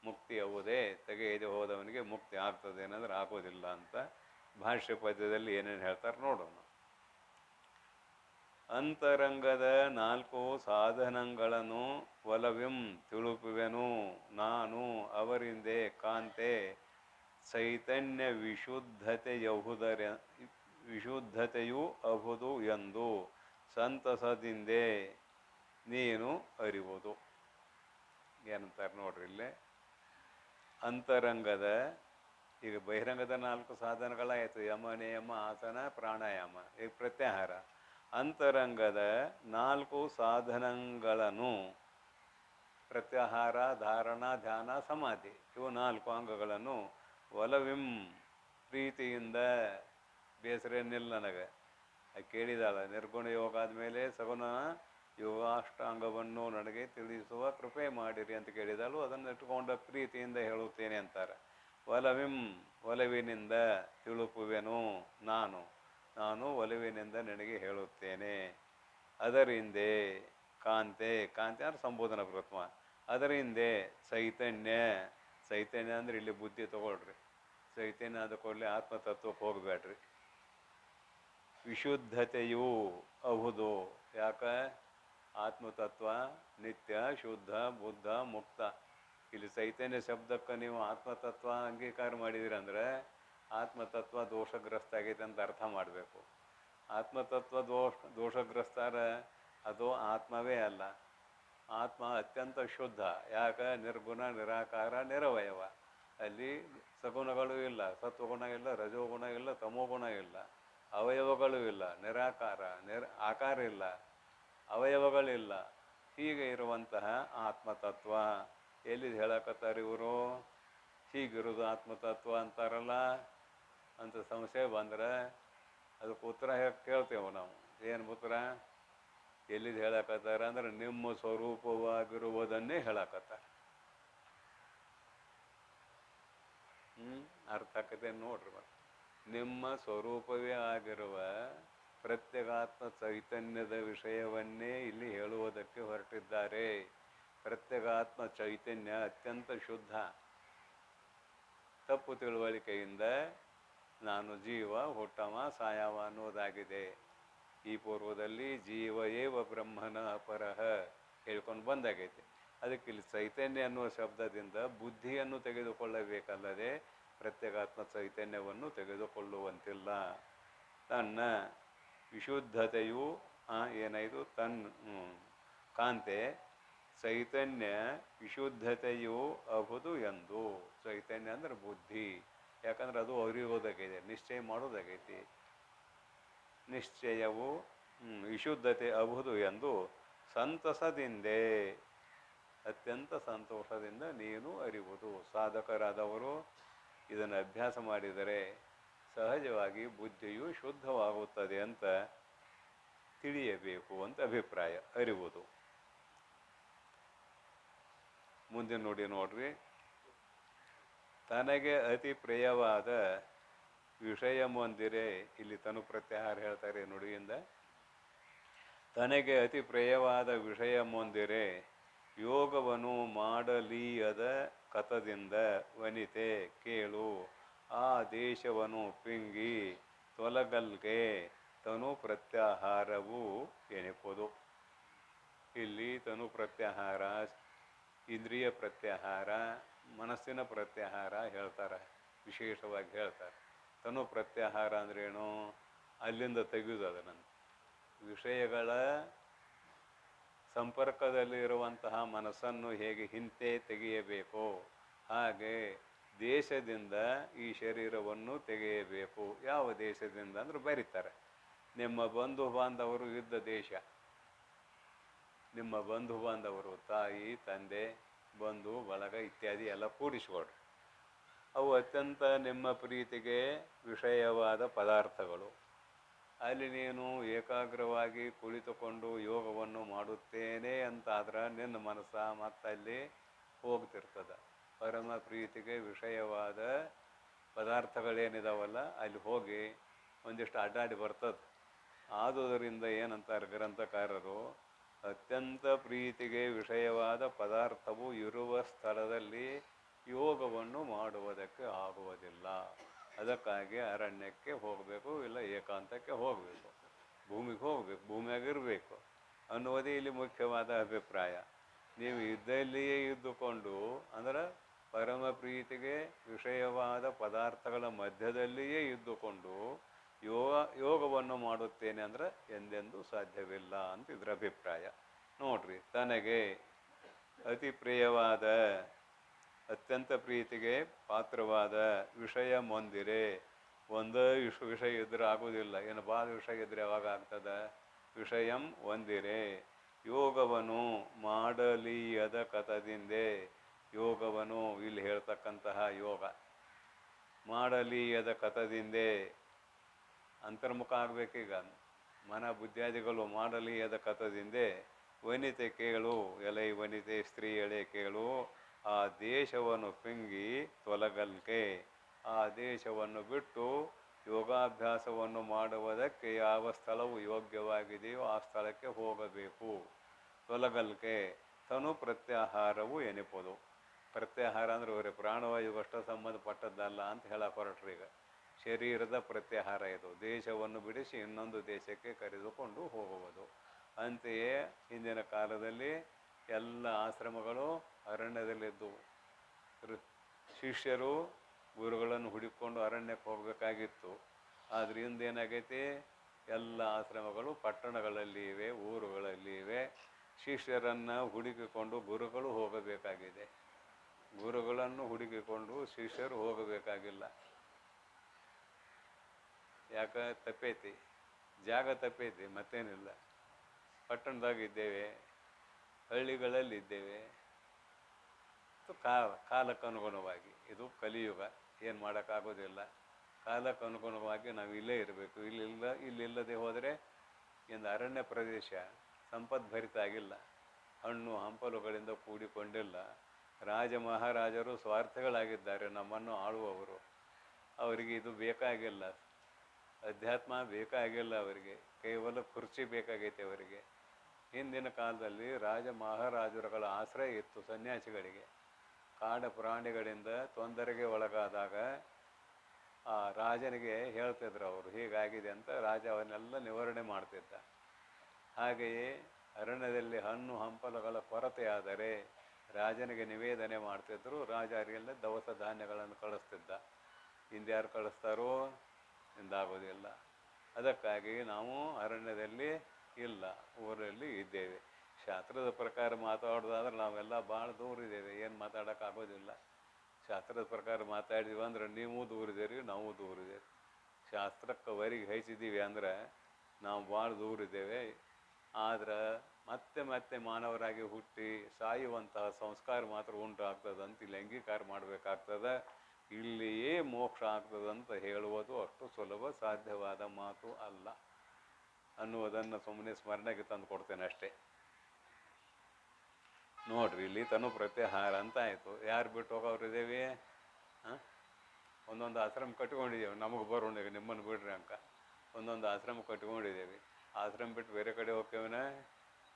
ಮುಕ್ತಿ ಆಗುವುದೇ, ತೆಗೆಯದೆ ಹೋದವನಿಗೆ ಮುಕ್ತಿ ಆಗ್ತದೆ ಏನಂದ್ರೆ ಆಗೋದಿಲ್ಲ ಅಂತ ಭಾಷ್ಯ ಪದ್ಯದಲ್ಲಿ ಏನೇನು ಹೇಳ್ತಾರೆ ನೋಡೋಣ. ಅಂತರಂಗದ 4 ಸಾಧನಗಳನ್ನು ಒಲವಿಂ ತಿಳುಪುವೆನು ನಾನು ಅವರಿಂದೆ ಕಾಂತೆ ಚೈತನ್ಯ ವಿಶುದ್ಧತೆಯು ಅಹುದು ಎಂದು ಸಂತಸದಿಂದೆ ನೀನು ಅರಿವುದು. ಏನಂತಾರೆ ನೋಡ್ರಿ ಇಲ್ಲೇ. ಅಂತರಂಗದ, ಈಗ ಬಹಿರಂಗದ 4 ಸಾಧನಗಳಾಯಿತು, ಯಮ ನಿಯಮ ಆಸನ ಪ್ರಾಣಾಯಾಮ, ಈಗ ಪ್ರತ್ಯಾಹಾರ. ಅಂತರಂಗದ 4 ಸಾಧನಗಳನ್ನು ಪ್ರತ್ಯಾಹಾರ, ಧಾರಣ, ಧ್ಯಾನ, ಸಮಾಧಿ, ಇವು 4 ಅಂಗಗಳನ್ನು ಒಲವಿಂ ಪ್ರೀತಿಯಿಂದ ಬೇಸರೇನಿಲ್ಲ ನನಗೆ. ಕೇಳಿದಾಳ, ನಿರ್ಗುಣ ಯೋಗ ಆದಮೇಲೆ ಸಗುಣ ಯೋಗಾಷ್ಟಾಂಗವನ್ನು ನನಗೆ ತಿಳಿಸುವ ಕೃಪೆ ಮಾಡಿರಿ ಅಂತ ಕೇಳಿದಾಳು. ಅದನ್ನು ಇಟ್ಕೊಂಡ ಪ್ರೀತಿಯಿಂದ ಹೇಳುತ್ತೇನೆ ಅಂತಾರೆ. ಒಲವಿನಿಂದ ತಿಳುಪುವೆನು ನಾನು ಒಲವಿನಿಂದ ನಿನಗೆ ಹೇಳುತ್ತೇನೆ. ಅದರಿಂದೆ ಕಾಂತೆ ಅಂದ್ರೆ ಸಂಬೋಧನಾ ಪ್ರಥಮ. ಅದರಿಂದೆ ಚೈತನ್ಯ ಅಂದ್ರೆ ಇಲ್ಲಿ ಬುದ್ಧಿ ತಗೊಳ್ರಿ. ಚೈತನ್ಯ ಆದ ಕೂಡಲೇ ಆತ್ಮತತ್ವಕ್ಕೆ ಹೋಗಬೇಡ್ರಿ. ವಿಶುದ್ಧತೆಯೂ ಅಹುದು. ಯಾಕೆ? ಆತ್ಮತತ್ವ ನಿತ್ಯ, ಶುದ್ಧ, ಬುದ್ಧ, ಮುಕ್ತ. ಇಲ್ಲಿ ಚೈತನ್ಯ ಶಬ್ದಕ್ಕೆ ನೀವು ಆತ್ಮತತ್ವ ಅಂಗೀಕಾರ ಮಾಡಿದಿರಂದ್ರೆ ಆತ್ಮತತ್ವ ದೋಷಗ್ರಸ್ತ ಆಗೈತೆ ಅಂತ ಅರ್ಥ ಮಾಡಬೇಕು. ಆತ್ಮತತ್ವ ದೋಷಗ್ರಸ್ತಾರ ಅದು ಆತ್ಮವೇ ಅಲ್ಲ. ಆತ್ಮ ಅತ್ಯಂತ ಶುದ್ಧ. ಯಾಕೆ? ನಿರ್ಗುಣ, ನಿರಾಕಾರ, ನಿರವಯವ. ಅಲ್ಲಿ ಸಗುಣಗಳು ಇಲ್ಲ, ಸತ್ವಗುಣ ಇಲ್ಲ, ರಜೋಗುಣ ಇಲ್ಲ, ತಮೋಗುಣ ಇಲ್ಲ, ಅವಯವಗಳು ಇಲ್ಲ, ನಿರಾಕಾರ, ಆಕಾರ ಇಲ್ಲ, ಅವಯವಗಳಿಲ್ಲ. ಹೀಗೆ ಇರುವಂತಹ ಆತ್ಮತತ್ವ ಎಲ್ಲಿ ಹೇಳಕತ್ತಾರೆ ಇವರು? ಹೀಗಿರೋದು ಆತ್ಮತತ್ವ ಅಂತಾರಲ್ಲ ಅಂತ ಸಂಶಯ ಬಂದರೆ ಅದಕ್ಕೆ ಉತ್ತರ ಕೇಳ್ತೇವೆ ನಾವು. ಏನು ಉತ್ತರ? ಎಲ್ಲಿದು ಹೇಳಕತ್ತಾರ ಅಂದ್ರೆ ನಿಮ್ಮ ಸ್ವರೂಪವಾಗಿರುವುದನ್ನೇ ಹೇಳಕತ್ತಾರ. ಅರ್ಥ ಆಕತೆ ನೋಡ್ರಿ. ಮತ್ತೆ ನಿಮ್ಮ ಸ್ವರೂಪವೇ ಆಗಿರುವ ಪ್ರತ್ಯೇಗಾತ್ಮ ಚೈತನ್ಯದ ವಿಷಯವನ್ನೇ ಇಲ್ಲಿ ಹೇಳುವುದಕ್ಕೆ ಹೊರಟಿದ್ದಾರೆ. ಪ್ರತ್ಯೇಗಾತ್ಮ ಚೈತನ್ಯ ಅತ್ಯಂತ ಶುದ್ಧ. ತಪ್ಪು ತಿಳುವಳಿಕೆಯಿಂದ ನಾನು ಜೀವ, ಹುಟ್ಟವ, ಸಾಯವ ಅನ್ನೋದಾಗಿದೆ. ಈ ಪೂರ್ವದಲ್ಲಿ ಜೀವ ಏವ ಬ್ರಹ್ಮನ ಅಪರಹ ಹೇಳ್ಕೊಂಡು ಬಂದಾಗೈತೆ. ಅದಕ್ಕೆ ಇಲ್ಲಿ ಚೈತನ್ಯ ಅನ್ನುವ ಶಬ್ದದಿಂದ ಬುದ್ಧಿಯನ್ನು ತೆಗೆದುಕೊಳ್ಳಬೇಕಲ್ಲದೆ ಪ್ರತ್ಯೇಗಾತ್ಮ ಚೈತನ್ಯವನ್ನು ತೆಗೆದುಕೊಳ್ಳುವಂತಿಲ್ಲ. ತನ್ನ ವಿಶುದ್ಧತೆಯು ಏನಾಯಿತು? ಕಾಂತೆ ಚೈತನ್ಯ ವಿಶುದ್ಧತೆಯು ಅಹುದು ಎಂದು. ಚೈತನ್ಯ ಅಂದ್ರೆ ಬುದ್ಧಿ. ಯಾಕಂದ್ರೆ ಅದು ಅರಿಯೋದಾಗೈತೆ, ನಿಶ್ಚಯ ಮಾಡೋದಾಗೈತಿ. ನಿಶ್ಚಯವು ವಿಶುದ್ಧತೆ ಅಹುದು ಎಂದು ಸಂತಸದಿಂದೆ, ಅತ್ಯಂತ ಸಂತೋಷದಿಂದ ನೀನು ಅರಿವುದು. ಸಾಧಕರಾದವರು ಇದನ್ನು ಅಭ್ಯಾಸ ಮಾಡಿದರೆ ಸಹಜವಾಗಿ ಬುದ್ಧಿಯು ಶುದ್ಧವಾಗುತ್ತದೆ ಅಂತ ತಿಳಿಯಬೇಕು ಅಂತ ಅಭಿಪ್ರಾಯ. ಅರಿವುದು. ಮುಂದೆ ನೋಡ್ರಿ. ತನಗೆ ಅತಿ ಪ್ರಿಯವಾದ ವಿಷಯ ಮಂದಿರೆ, ಇಲ್ಲಿ ತನು ಪ್ರತ್ಯಾಹಾರ ಹೇಳ್ತಾರೆ ನುಡಿಯಿಂದ. ತನಗೆ ಅತಿ ಪ್ರಿಯವಾದ ವಿಷಯ ಮಂದಿರೆ ಯೋಗವನ್ನು ಮಾಡಲೀಯದ ಕಥದಿಂದ ವನಿತೆ ಕೇಳು. ಆ ದೇಶವನ್ನು ಪಿಂಗಿ ತೊಲಗಲ್ಗೆ ತನು ಪ್ರತ್ಯಾಹಾರವು ಎನಿಪುದು. ಇಲ್ಲಿ ತನು ಪ್ರತ್ಯಾಹಾರ, ಇಂದ್ರಿಯ ಪ್ರತ್ಯಾಹಾರ, ಮನಸ್ಸಿನ ಪ್ರತ್ಯಾಹಾರ ಹೇಳ್ತಾರೆ, ವಿಶೇಷವಾಗಿ ಹೇಳ್ತಾರೆ. ತನು ಪ್ರತ್ಯಾಹಾರ ಅಂದ್ರೇನು? ಅಲ್ಲಿಂದ ತೆಗೆಯುವುದು. ಅದನ್ನು ವಿಷಯಗಳ ಸಂಪರ್ಕದಲ್ಲಿ ಇರುವಂತಹ ಮನಸ್ಸನ್ನು ಹೇಗೆ ಹಿಂತೆ ತೆಗೆಯಬೇಕು ಹಾಗೆ ದೇಶದಿಂದ ಈ ಶರೀರವನ್ನು ತೆಗೆಯಬೇಕು. ಯಾವ ದೇಶದಿಂದ ಅಂದ್ರೆ ಬರೀತಾರೆ, ನಿಮ್ಮ ಬಂಧು ಬಾಂಧವರು ಇದ್ದ ದೇಶ. ನಿಮ್ಮ ಬಂಧು ಬಾಂಧವರು, ತಾಯಿ, ತಂದೆ, ಬಂಧು ಬಳಗ ಇತ್ಯಾದಿ ಎಲ್ಲ ಕೂಡಿಸಿಕೊಡ್ರಿ. ಅವು ಅತ್ಯಂತ ನಿಮ್ಮ ಪ್ರೀತಿಗೆ ವಿಷಯವಾದ ಪದಾರ್ಥಗಳು. ಅಲ್ಲಿ ನೀನು ಏಕಾಗ್ರವಾಗಿ ಕುಳಿತುಕೊಂಡು ಯೋಗವನ್ನು ಮಾಡುತ್ತೇನೆ ಅಂತಾದ್ರೆ ನಿನ್ನ ಮನಸ್ಸ ಮತ್ತಲ್ಲಿ ಹೋಗ್ತಿರ್ತದೆ. ಪರಮ ಪ್ರೀತಿಗೆ ವಿಷಯವಾದ ಪದಾರ್ಥಗಳೇನಿದಾವಲ್ಲ ಅಲ್ಲಿ ಹೋಗಿ ಒಂದಿಷ್ಟು ಅಡ್ಡಾಡಿ ಬರ್ತದೆ. ಆದುದರಿಂದ ಏನಂತಾರೆ ಗ್ರಂಥಕಾರರು, ಅತ್ಯಂತ ಪ್ರೀತಿಗೆ ವಿಷಯವಾದ ಪದಾರ್ಥವು ಇರುವ ಸ್ಥಳದಲ್ಲಿ ಯೋಗವನ್ನು ಮಾಡುವುದಕ್ಕೆ ಆಗುವುದಿಲ್ಲ. ಅದಕ್ಕಾಗಿ ಅರಣ್ಯಕ್ಕೆ ಹೋಗಬೇಕು, ಇಲ್ಲ ಏಕಾಂತಕ್ಕೆ ಹೋಗಬೇಕು, ಭೂಮಿಗೆ ಹೋಗಬೇಕು, ಭೂಮಿಯಾಗಿರಬೇಕು ಅನ್ನುವುದೇ ಇಲ್ಲಿ ಮುಖ್ಯವಾದ ಅಭಿಪ್ರಾಯ. ನೀವು ಇದ್ದಲ್ಲಿಯೇ ಇದ್ದುಕೊಂಡು ಅಂದ್ರೆ ಪರಮ ಪ್ರೀತಿಗೆ ವಿಷಯವಾದ ಪದಾರ್ಥಗಳ ಮಧ್ಯದಲ್ಲಿಯೇ ಇದ್ದುಕೊಂಡು ಯೋಗವನ್ನು ಮಾಡುತ್ತೇನೆ ಅಂದರೆ ಎಂದೆಂದೂ ಸಾಧ್ಯವಿಲ್ಲ ಅಂತ ಇದರ ಅಭಿಪ್ರಾಯ. ನೋಡ್ರಿ, ತನಗೆ ಅತಿ ಪ್ರಿಯವಾದ, ಅತ್ಯಂತ ಪ್ರೀತಿಗೆ ಪಾತ್ರವಾದ ವಿಷಯ ಮಂದಿರೆ. ಒಂದೇ ವಿಷಯ ಇದ್ರೆ ಆಗೋದಿಲ್ಲ, ಏನು ಭಾಳ ವಿಷಯ ಇದ್ರೆ ಯಾವಾಗ ಆಗ್ತದ? ವಿಷಯಂ ಒಂದಿರೆ ಯೋಗವನ್ನು ಮಾಡಲೀಯದ ಕಥದಿಂದೆ. ಯೋಗವನ್ನು ಇಲ್ಲಿ ಹೇಳ್ತಕ್ಕಂತಹ ಯೋಗ ಮಾಡಲೀಯದ ಕಥದಿಂದೆ ಅಂತರ್ಮುಖ ಆಗಬೇಕೀಗ. ಮನ ಬುದ್ಧಿಯಾದಿಗಳು ಮಾಡಲೀಯದ ಕಥದಿಂದೆ ವನಿತೆ ಕೇಳು, ಎಲೈ ವನಿತೆ ಸ್ತ್ರೀ ಎಳೆ ಕೇಳು, ಆ ದೇಶವನ್ನು ಪಿಂಗಿ ತೊಲಗಲ್ಕೆ. ಆ ದೇಶವನ್ನು ಬಿಟ್ಟು ಯೋಗಾಭ್ಯಾಸವನ್ನು ಮಾಡುವುದಕ್ಕೆ ಯಾವ ಸ್ಥಳವು ಯೋಗ್ಯವಾಗಿದೆಯೋ ಆ ಸ್ಥಳಕ್ಕೆ ಹೋಗಬೇಕು. ತೊಲಗಲ್ಕೆ ತನು ಪ್ರತ್ಯಾಹಾರವು ಎನಿಪುದು. ಪ್ರತ್ಯಾಹಾರ ಅಂದರೆ ಅವರೇ ಪ್ರಾಣವಾಯುವಷ್ಟು ಸಂಬಂಧಪಟ್ಟದ್ದಲ್ಲ ಅಂತ ಹೇಳಕ್ಕೆ ಹೊರಟ್ರು. ಈಗ ಶರೀರದ ಪ್ರತ್ಯಾಹಾರ ಇದು, ದೇಶವನ್ನು ಬಿಡಿಸಿ ಇನ್ನೊಂದು ದೇಶಕ್ಕೆ ಕರೆದುಕೊಂಡು ಹೋಗುವುದು. ಅಂತೆಯೇ ಹಿಂದಿನ ಕಾಲದಲ್ಲಿ ಎಲ್ಲ ಆಶ್ರಮಗಳು ಅರಣ್ಯದಲ್ಲಿದ್ದವು. ಶಿಷ್ಯರು ಗುರುಗಳನ್ನು ಹುಡುಕೊಂಡು ಅರಣ್ಯಕ್ಕೆ ಹೋಗಬೇಕಾಗಿತ್ತು. ಆದರೆ ಇಂದೇನಾಗೈತಿ, ಎಲ್ಲ ಆಶ್ರಮಗಳು ಪಟ್ಟಣಗಳಲ್ಲಿ ಇವೆ, ಊರುಗಳಲ್ಲಿ ಇವೆ. ಶಿಷ್ಯರನ್ನು ಹುಡುಕಿಕೊಂಡು ಗುರುಗಳು ಹೋಗಬೇಕಾಗಿದೆ, ಗುರುಗಳನ್ನು ಹುಡುಕಿಕೊಂಡು ಶಿಷ್ಯರು ಹೋಗಬೇಕಾಗಿಲ್ಲ. ಯಾಕೆ ತಪ್ಪೈತಿ? ಜಾಗ ತಪ್ಪೈತಿ, ಮತ್ತೇನಿಲ್ಲ. ಪಟ್ಟಣದಾಗಿದ್ದೇವೆ, ಹಳ್ಳಿಗಳಲ್ಲಿದ್ದೇವೆ. ಕಾಲಕ್ಕನುಗುಣವಾಗಿ ಇದು ಕಲಿಯುಗ, ಏನು ಮಾಡೋಕ್ಕಾಗೋದಿಲ್ಲ. ಕಾಲಕ್ಕನುಗುಣವಾಗಿ ನಾವು ಇಲ್ಲೇ ಇರಬೇಕು. ಇಲ್ಲಿಲ್ಲದೆ ಹೋದರೆ ಇಂದು ಅರಣ್ಯ ಪ್ರದೇಶ ಸಂಪದ್ಭರಿತ ಆಗಿಲ್ಲ, ಹಣ್ಣು ಹಂಪಲುಗಳಿಂದ ಕೂಡಿಕೊಂಡಿಲ್ಲ. ರಾಜ ಮಹಾರಾಜರು ಸ್ವಾರ್ಥಗಳಾಗಿದ್ದಾರೆ, ನಮ್ಮನ್ನು ಆಳುವವರು. ಅವರಿಗೆ ಇದು ಬೇಕಾಗಿಲ್ಲ, ಅಧ್ಯಾತ್ಮ ಬೇಕಾಗಿಲ್ಲ ಅವರಿಗೆ, ಕೇವಲ ಕುರ್ಚಿ ಬೇಕಾಗೈತೆ ಅವರಿಗೆ. ಹಿಂದಿನ ಕಾಲದಲ್ಲಿ ರಾಜ ಮಹಾರಾಜರುಗಳ ಆಶ್ರಯ ಇತ್ತು ಸನ್ಯಾಸಿಗಳಿಗೆ. ಕಾಡ ಪ್ರಾಣಿಗಳಿಂದ ತೊಂದರೆಗೆ ಒಳಗಾದಾಗ ಆ ರಾಜನಿಗೆ ಹೇಳ್ತಿದ್ರು ಅವರು, ಹೀಗಾಗಿದೆ ಅಂತ. ರಾಜ ಅವನ್ನೆಲ್ಲ ನಿವಾರಣೆ ಮಾಡ್ತಿದ್ದ. ಹಾಗೆಯೇ ಅರಣ್ಯದಲ್ಲಿ ಹಣ್ಣು ಹಂಪಲುಗಳ ಕೊರತೆಯಾದರೆ ರಾಜನಿಗೆ ನಿವೇದನೆ ಮಾಡ್ತಿದ್ರು. ರಾಜ ಅವರಿಗೆಲ್ಲ ದವಸ ಧಾನ್ಯಗಳನ್ನು ಕಳಿಸ್ತಿದ್ದ. ಹಿಂದ್ಯಾರು ಕಳಿಸ್ತಾರೋ ಎಂದಾಗೋದಿಲ್ಲ. ಅದಕ್ಕಾಗಿ ನಾವು ಅರಣ್ಯದಲ್ಲಿ ಇಲ್ಲ, ಊರಲ್ಲಿ ಇದ್ದೇವೆ. ಶಾಸ್ತ್ರದ ಪ್ರಕಾರ ಮಾತಾಡೋದಾದ್ರೆ ನಾವೆಲ್ಲ ಭಾಳ ದೂರ ಇದ್ದೇವೆ, ಏನು ಮಾತಾಡೋಕ್ಕಾಗೋದಿಲ್ಲ. ಶಾಸ್ತ್ರದ ಪ್ರಕಾರ ಮಾತಾಡಿದ್ವಿ ಅಂದ್ರೆ ನೀವು ದೂರಿದ್ದೀರಿ, ನಾವು ದೂರಿದ್ದೇವೆ. ಶಾಸ್ತ್ರಕ್ಕೆ ವರಿಗೆ ಹೈಸಿದ್ದೀವಿ ಅಂದ್ರೆ ನಾವು ಭಾಳ ದೂರಿದ್ದೇವೆ. ಆದ್ರೆ ಮತ್ತೆ ಮತ್ತೆ ಮಾನವರಾಗಿ ಹುಟ್ಟಿ ಸಾಯುವಂತಹ ಸಂಸ್ಕಾರ ಮಾತ್ರ ಉಂಟಾಗ್ತದಂತ ಇಲ್ಲಿ ಅಂಗೀಕಾರ ಮಾಡಬೇಕಾಗ್ತದೆ. ಇಲ್ಲಿಯೇ ಮೋಕ್ಷ ಆಗ್ತದಂತ ಹೇಳುವುದು ಅಷ್ಟು ಸುಲಭ ಸಾಧ್ಯವಾದ ಮಾತು ಅಲ್ಲ ಅನ್ನುವುದನ್ನು ಸುಮ್ಮನೆ ಸ್ಮರಣೆಗೆ ತಂದು ಕೊಡ್ತೇನೆ ಅಷ್ಟೇ. ನೋಡ್ರಿ, ಇಲ್ಲಿ ತನು ಪ್ರತ್ಯಾಹಾರ ಅಂತ ಆಯಿತು. ಯಾರು ಬಿಟ್ಟು ಹೋಗೋರಿದ್ದೇವೆ? ಒಂದೊಂದು ಆಶ್ರಮ ಕಟ್ಕೊಂಡಿದ್ದೇವೆ, ನಮಗೆ ಬರೋಣ ನಿಮ್ಮನ್ನು ಬಿಡ್ರಿ ಅಂಕ. ಒಂದೊಂದು ಆಶ್ರಮ ಕಟ್ಕೊಂಡಿದ್ದೇವೆ. ಆಶ್ರಮ ಬಿಟ್ಟು ಬೇರೆ ಕಡೆ ಹೋಗ್ತೇವನ?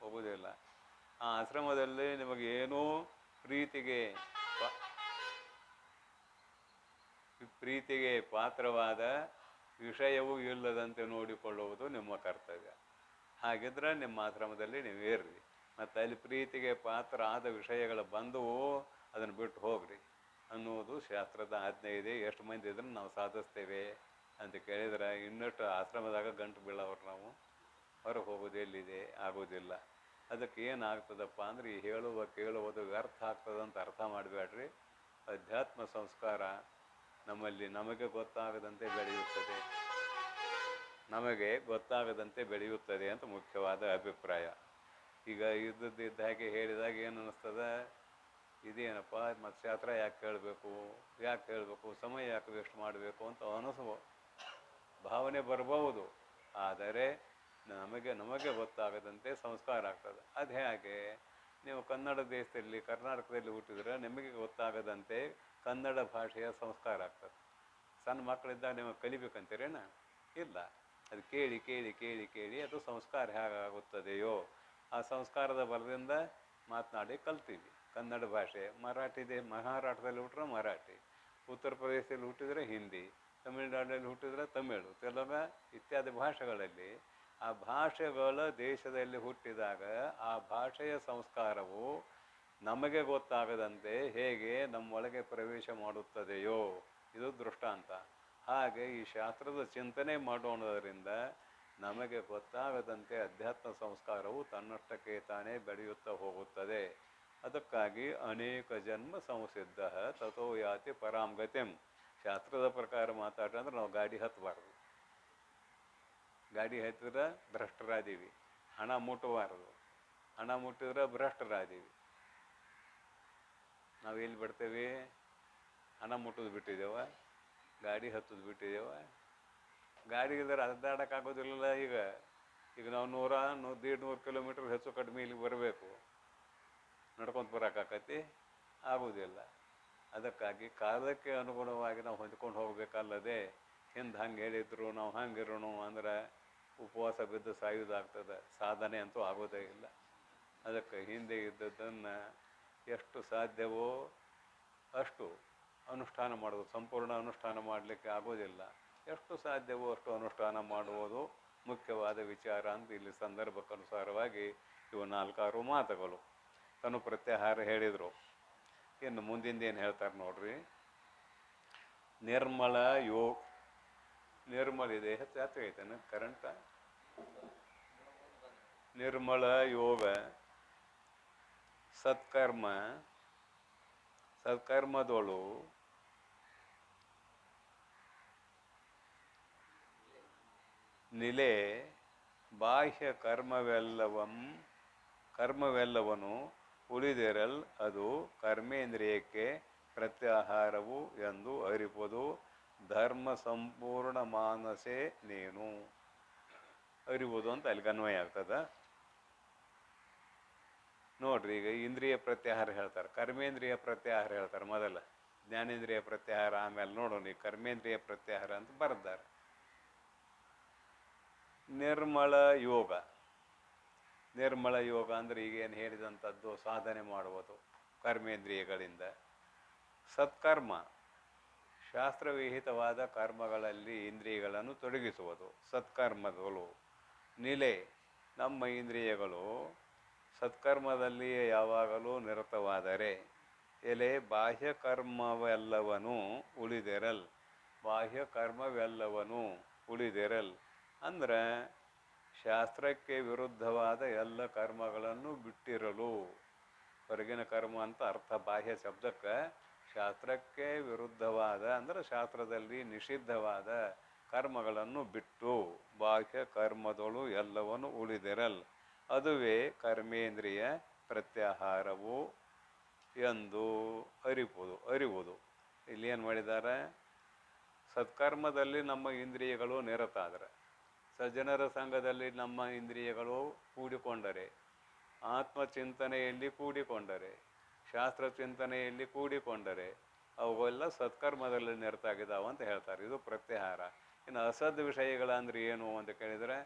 ಹೋಗೋದಿಲ್ಲ. ಆ ಆಶ್ರಮದಲ್ಲಿ ನಿಮಗೇನೂ ಪ್ರೀತಿಗೆ ಪಾತ್ರವಾದ ವಿಷಯವೂ ಇಲ್ಲದಂತೆ ನೋಡಿಕೊಳ್ಳುವುದು ನಿಮ್ಮ ಕರ್ತವ್ಯ. ಹಾಗಿದ್ರೆ ನಿಮ್ಮ ಆಶ್ರಮದಲ್ಲಿ ನೀವು ಇರ್ರಿ. ಮತ್ತು ಅಲ್ಲಿ ಪ್ರೀತಿಗೆ ಪಾತ್ರ ಆದ ವಿಷಯಗಳು ಬಂದವು, ಅದನ್ನು ಬಿಟ್ಟು ಹೋಗ್ರಿ ಅನ್ನುವುದು ಶಾಸ್ತ್ರದ ಆಜ್ಞೆ ಇದೆ. ಎಷ್ಟು ಮಂದಿ ಇದ್ರೆ ನಾವು ಸಾಧಿಸ್ತೇವೆ ಅಂತ ಕೇಳಿದ್ರೆ ಇನ್ನಷ್ಟು ಆಶ್ರಮದಾಗ ಗಂಟು ಬೀಳವ್ರು ನಾವು. ಹೊರಗೆ ಹೋಗೋದು ಎಲ್ಲಿದೆ? ಆಗೋದಿಲ್ಲ. ಅದಕ್ಕೆ ಏನಾಗ್ತದಪ್ಪ ಅಂದ್ರೆ ಈ ಹೇಳುವ ಕೇಳುವುದು ವ್ಯರ್ಥ ಆಗ್ತದಂತ ಅರ್ಥ ಮಾಡಬೇಡ್ರಿ. ಅಧ್ಯಾತ್ಮ ಸಂಸ್ಕಾರ ನಮ್ಮಲ್ಲಿ ನಮಗೆ ಗೊತ್ತಾಗದಂತೆ ಬೆಳೆಯುತ್ತದೆ ಅಂತ ಮುಖ್ಯವಾದ ಅಭಿಪ್ರಾಯ. ಈಗ ಇದ್ದ ಹಾಗೆ ಹೇಳಿದಾಗ ಏನು ಅನ್ನಿಸ್ತದೆ, ಇದೇನಪ್ಪ ಮತ್ತು ಶಾಸ್ತ್ರ ಯಾಕೆ ಕೇಳಬೇಕು, ಸಮಯ ಯಾಕೆ ವೇಸ್ಟ್ ಮಾಡಬೇಕು ಅಂತ ಅನಿಸುವ ಭಾವನೆ ಬರಬಹುದು. ಆದರೆ ನಮಗೆ ಗೊತ್ತಾಗದಂತೆ ಸಂಸ್ಕಾರ ಆಗ್ತದೆ. ಅದು ಹೇಗೆ? ನೀವು ಕನ್ನಡ ದೇಶದಲ್ಲಿ ಕರ್ನಾಟಕದಲ್ಲಿ ಹುಟ್ಟಿದ್ರೆ ನಿಮಗೆ ಗೊತ್ತಾಗದಂತೆ ಕನ್ನಡ ಭಾಷೆಯ ಸಂಸ್ಕಾರ ಆಗ್ತದೆ. ಸಣ್ಣ ಮಕ್ಕಳಿದ್ದಾಗ ನೀವು ಕಲಿಬೇಕಂತೀರೇನ? ಇಲ್ಲ. ಅದು ಕೇಳಿ ಕೇಳಿ ಕೇಳಿ ಕೇಳಿ ಅದು ಸಂಸ್ಕಾರ ಹೇಗಾಗುತ್ತದೆಯೋ ಆ ಸಂಸ್ಕಾರದ ಬಲದಿಂದ ಮಾತನಾಡಿ ಕಲ್ತೀವಿ ಕನ್ನಡ ಭಾಷೆ. ಮಹಾರಾಷ್ಟ್ರದಲ್ಲಿ ಹುಟ್ಟಿದ್ರೆ ಮರಾಠಿ, ಉತ್ತರ ಪ್ರದೇಶದಲ್ಲಿ ಹುಟ್ಟಿದರೆ ಹಿಂದಿ, ತಮಿಳುನಾಡಿನಲ್ಲಿ ಹುಟ್ಟಿದರೆ ತಮಿಳು, ತೆಲುಗು ಇತ್ಯಾದಿ ಭಾಷೆಗಳಲ್ಲಿ ಆ ಭಾಷೆಗಳ ದೇಶದಲ್ಲಿ ಹುಟ್ಟಿದಾಗ ಆ ಭಾಷೆಯ ಸಂಸ್ಕಾರವು ನಮಗೆ ಗೊತ್ತಾಗದಂತೆ ಹೇಗೆ ನಮ್ಮೊಳಗೆ ಪ್ರವೇಶ ಮಾಡುತ್ತದೆಯೋ ಇದು ದೃಷ್ಟಾಂತ. ಹಾಗೆ ಈ ಶಾಸ್ತ್ರದ ಚಿಂತನೆ ಮಾಡೋಣದರಿಂದ ನಮಗೆ ಗೊತ್ತಾಗದಂತೆ ಅಧ್ಯಾತ್ಮ ಸಂಸ್ಕಾರವು ತನ್ನಷ್ಟಕ್ಕೆ ತಾನೇ ಬೆಳೆಯುತ್ತಾ ಹೋಗುತ್ತದೆ. ಅದಕ್ಕಾಗಿ ಅನೇಕ ಜನ್ಮ ಸಂಸಿದ್ಧ ತಥೋ ಯಾತಿ ಪರಾಂಗತಿಂ. ಶಾಸ್ತ್ರದ ಪ್ರಕಾರ ಮಾತಾಡಂದ್ರೆ ನಾವು ಗಾಡಿ ಹತ್ತಬಾರ್ದು. ಗಾಡಿ ಹತ್ತಿದ್ರೆ ಭ್ರಷ್ಟರಾದೀವಿ. ಹಣ ಮುಟ್ಟಬಾರದು. ಹಣ ಮುಟ್ಟಿದ್ರೆ ಭ್ರಷ್ಟರಾದೀವಿ. ನಾವು ಎಲ್ಲಿ ಬಿಡ್ತೇವೆ? ಹಣ ಮುಟ್ಟೋದು ಬಿಟ್ಟಿದ್ದೇವ? ಗಾಡಿ ಹತ್ತದು ಬಿಟ್ಟಿದ್ದೇವ. ಗಾಡಿ ಇಲ್ದರೆ ಅಡ್ಡಾಡೋಕ್ಕಾಗೋದಿಲ್ಲ. ಈಗ ನಾವು 100-150 ಕಿಲೋಮೀಟ್ರ್ ಹೆಚ್ಚು ಕಡಿಮೆ ಇಲ್ಲಿಗೆ ಬರಬೇಕು, ನಡ್ಕೊತ ಬರೋಕ್ಕಾಕತಿ ಆಗೋದಿಲ್ಲ. ಅದಕ್ಕಾಗಿ ಕಾಲಕ್ಕೆ ಅನುಗುಣವಾಗಿ ನಾವು ಹೊಂದ್ಕೊಂಡು ಹೋಗಬೇಕಲ್ಲದೆ ಹಿಂದೆ ಹಂಗೆ ಹೇಳಿದ್ರು ನಾವು ಹಂಗಿರೋಣ ಅಂದ್ರೆ ಉಪವಾಸ ಬಿದ್ದು ಸಾಯೋದಾಗ್ತದೆ, ಸಾಧನೆ ಅಂತೂ ಆಗೋದೇ ಇಲ್ಲ. ಅದಕ್ಕೆ ಹಿಂದೆ ಇದ್ದದ್ದನ್ನು ಎಷ್ಟು ಸಾಧ್ಯವೋ ಅಷ್ಟು ಅನುಷ್ಠಾನ ಮಾಡೋದು. ಸಂಪೂರ್ಣ ಅನುಷ್ಠಾನ ಮಾಡಲಿಕ್ಕೆ ಆಗೋದಿಲ್ಲ, ಎಷ್ಟು ಸಾಧ್ಯವೋ ಅಷ್ಟು ಅನುಷ್ಠಾನ ಮಾಡುವುದು ಮುಖ್ಯವಾದ ವಿಚಾರ ಅಂತ ಇಲ್ಲಿ ಸಂದರ್ಭಕ್ಕನುಸಾರವಾಗಿ ಇವು 4-6 ಮಾತುಗಳು. ತನು ಪ್ರತ್ಯಾಹಾರ ಹೇಳಿದರು. ಇನ್ನು ಮುಂದಿಂದೇನು ಹೇಳ್ತಾರೆ ನೋಡ್ರಿ. ನಿರ್ಮಲ ನಿರ್ಮಲ ಇದೆ ಜಾತ್ರೆ ಐತೇನೆ ಕರೆಂಟ. ನಿರ್ಮಲ ಯೋಗ ಸತ್ಕರ್ಮದೊಳು ನಿಲೆ ಬಾಹ್ಯ ಕರ್ಮವೆಲ್ಲವನು ಉಳಿದಿರಲ್ ಅದು ಕರ್ಮೇಂದ್ರಿಯಕ್ಕೆ ಪ್ರತ್ಯಾಹಾರವು ಎಂದು ಅರಿಪದು ಧರ್ಮ ಸಂಪೂರ್ಣ ಮಾನಸೆ ನೀನು. ಅರಿಬೋದು ಅಂತ ಅಲ್ಲಿಗೆ ಅನ್ವಯ ಆಗ್ತದ ನೋಡ್ರಿ. ಈಗ ಇಂದ್ರಿಯ ಪ್ರತ್ಯಾಹಾರ ಹೇಳ್ತಾರೆ, ಕರ್ಮೇಂದ್ರಿಯ ಪ್ರತ್ಯಾಹಾರ ಹೇಳ್ತಾರೆ. ಮೊದಲ ಜ್ಞಾನೇಂದ್ರಿಯ ಪ್ರತ್ಯಾಹಾರ, ಆಮೇಲೆ ನೋಡೋಣ ಈ ಕರ್ಮೇಂದ್ರಿಯ ಪ್ರತ್ಯಾಹಾರ ಅಂತ ಬರೆದಾರೆ. ನಿರ್ಮಲ ಯೋಗ ಅಂದರೆ ಈಗೇನು ಹೇಳಿದಂಥದ್ದು ಸಾಧನೆ ಮಾಡುವುದು ಕರ್ಮೇಂದ್ರಿಯಗಳಿಂದ. ಸತ್ಕರ್ಮ ಶಾಸ್ತ್ರವಿಹಿತವಾದ ಕರ್ಮಗಳಲ್ಲಿ ಇಂದ್ರಿಯಗಳನ್ನು ತೊಡಗಿಸುವುದು ಸತ್ಕರ್ಮದಳು. ನಿಲೆ ನಮ್ಮ ಇಂದ್ರಿಯಗಳು ಸತ್ಕರ್ಮದಲ್ಲಿಯೇ ಯಾವಾಗಲೂ ನಿರತವಾದರೆ ಎಲೆ ಬಾಹ್ಯ ಕರ್ಮವೆಲ್ಲವನು ಉಳಿದೆರಲ್ ಅಂದ್ರೆ ಶಾಸ್ತ್ರಕ್ಕೆ ವಿರುದ್ಧವಾದ ಎಲ್ಲ ಕರ್ಮಗಳನ್ನು ಬಿಟ್ಟಿರಲು. ಹೊರಗಿನ ಕರ್ಮ ಅಂತ ಅರ್ಥ ಬಾಹ್ಯ ಶಬ್ದಕ್ಕೆ. ಶಾಸ್ತ್ರಕ್ಕೆ ವಿರುದ್ಧವಾದ ಅಂದರೆ ಶಾಸ್ತ್ರದಲ್ಲಿ ನಿಷಿದ್ಧವಾದ ಕರ್ಮಗಳನ್ನು ಬಿಟ್ಟು ಬಾಹ್ಯ ಕರ್ಮದಳು ಎಲ್ಲವನ್ನು ಉಳಿದಿರಲ್ ಅದುವೇ ಕರ್ಮೇಂದ್ರಿಯ ಪ್ರತ್ಯಾಹಾರವು ಎಂದು ಅರಿವುದು. ಇಲ್ಲಿ ಏನು ಮಾಡಿದ್ದಾರೆ, ಸತ್ಕರ್ಮದಲ್ಲಿ ನಮ್ಮ ಇಂದ್ರಿಯಗಳು ನಿರತಾದರೆ, ಸಜ್ಜನರ ಸಂಘದಲ್ಲಿ ನಮ್ಮ ಇಂದ್ರಿಯಗಳು ಕೂಡಿಕೊಂಡರೆ, ಆತ್ಮಚಿಂತನೆಯಲ್ಲಿ ಕೂಡಿಕೊಂಡರೆ, ಶಾಸ್ತ್ರ ಚಿಂತನೆಯಲ್ಲಿ ಕೂಡಿಕೊಂಡರೆ ಅವುಗಳೆಲ್ಲ ಸತ್ಕರ್ಮದಲ್ಲಿ ನಿರತಾಗಿದ್ದಾವೆ ಅಂತ ಹೇಳ್ತಾರೆ. ಇದು ಪ್ರತ್ಯಾಹಾರ. ಇನ್ನು ಅಸದ್ ವಿಷಯಗಳಂದ್ರೆ ಏನು ಅಂತ ಕೇಳಿದರೆ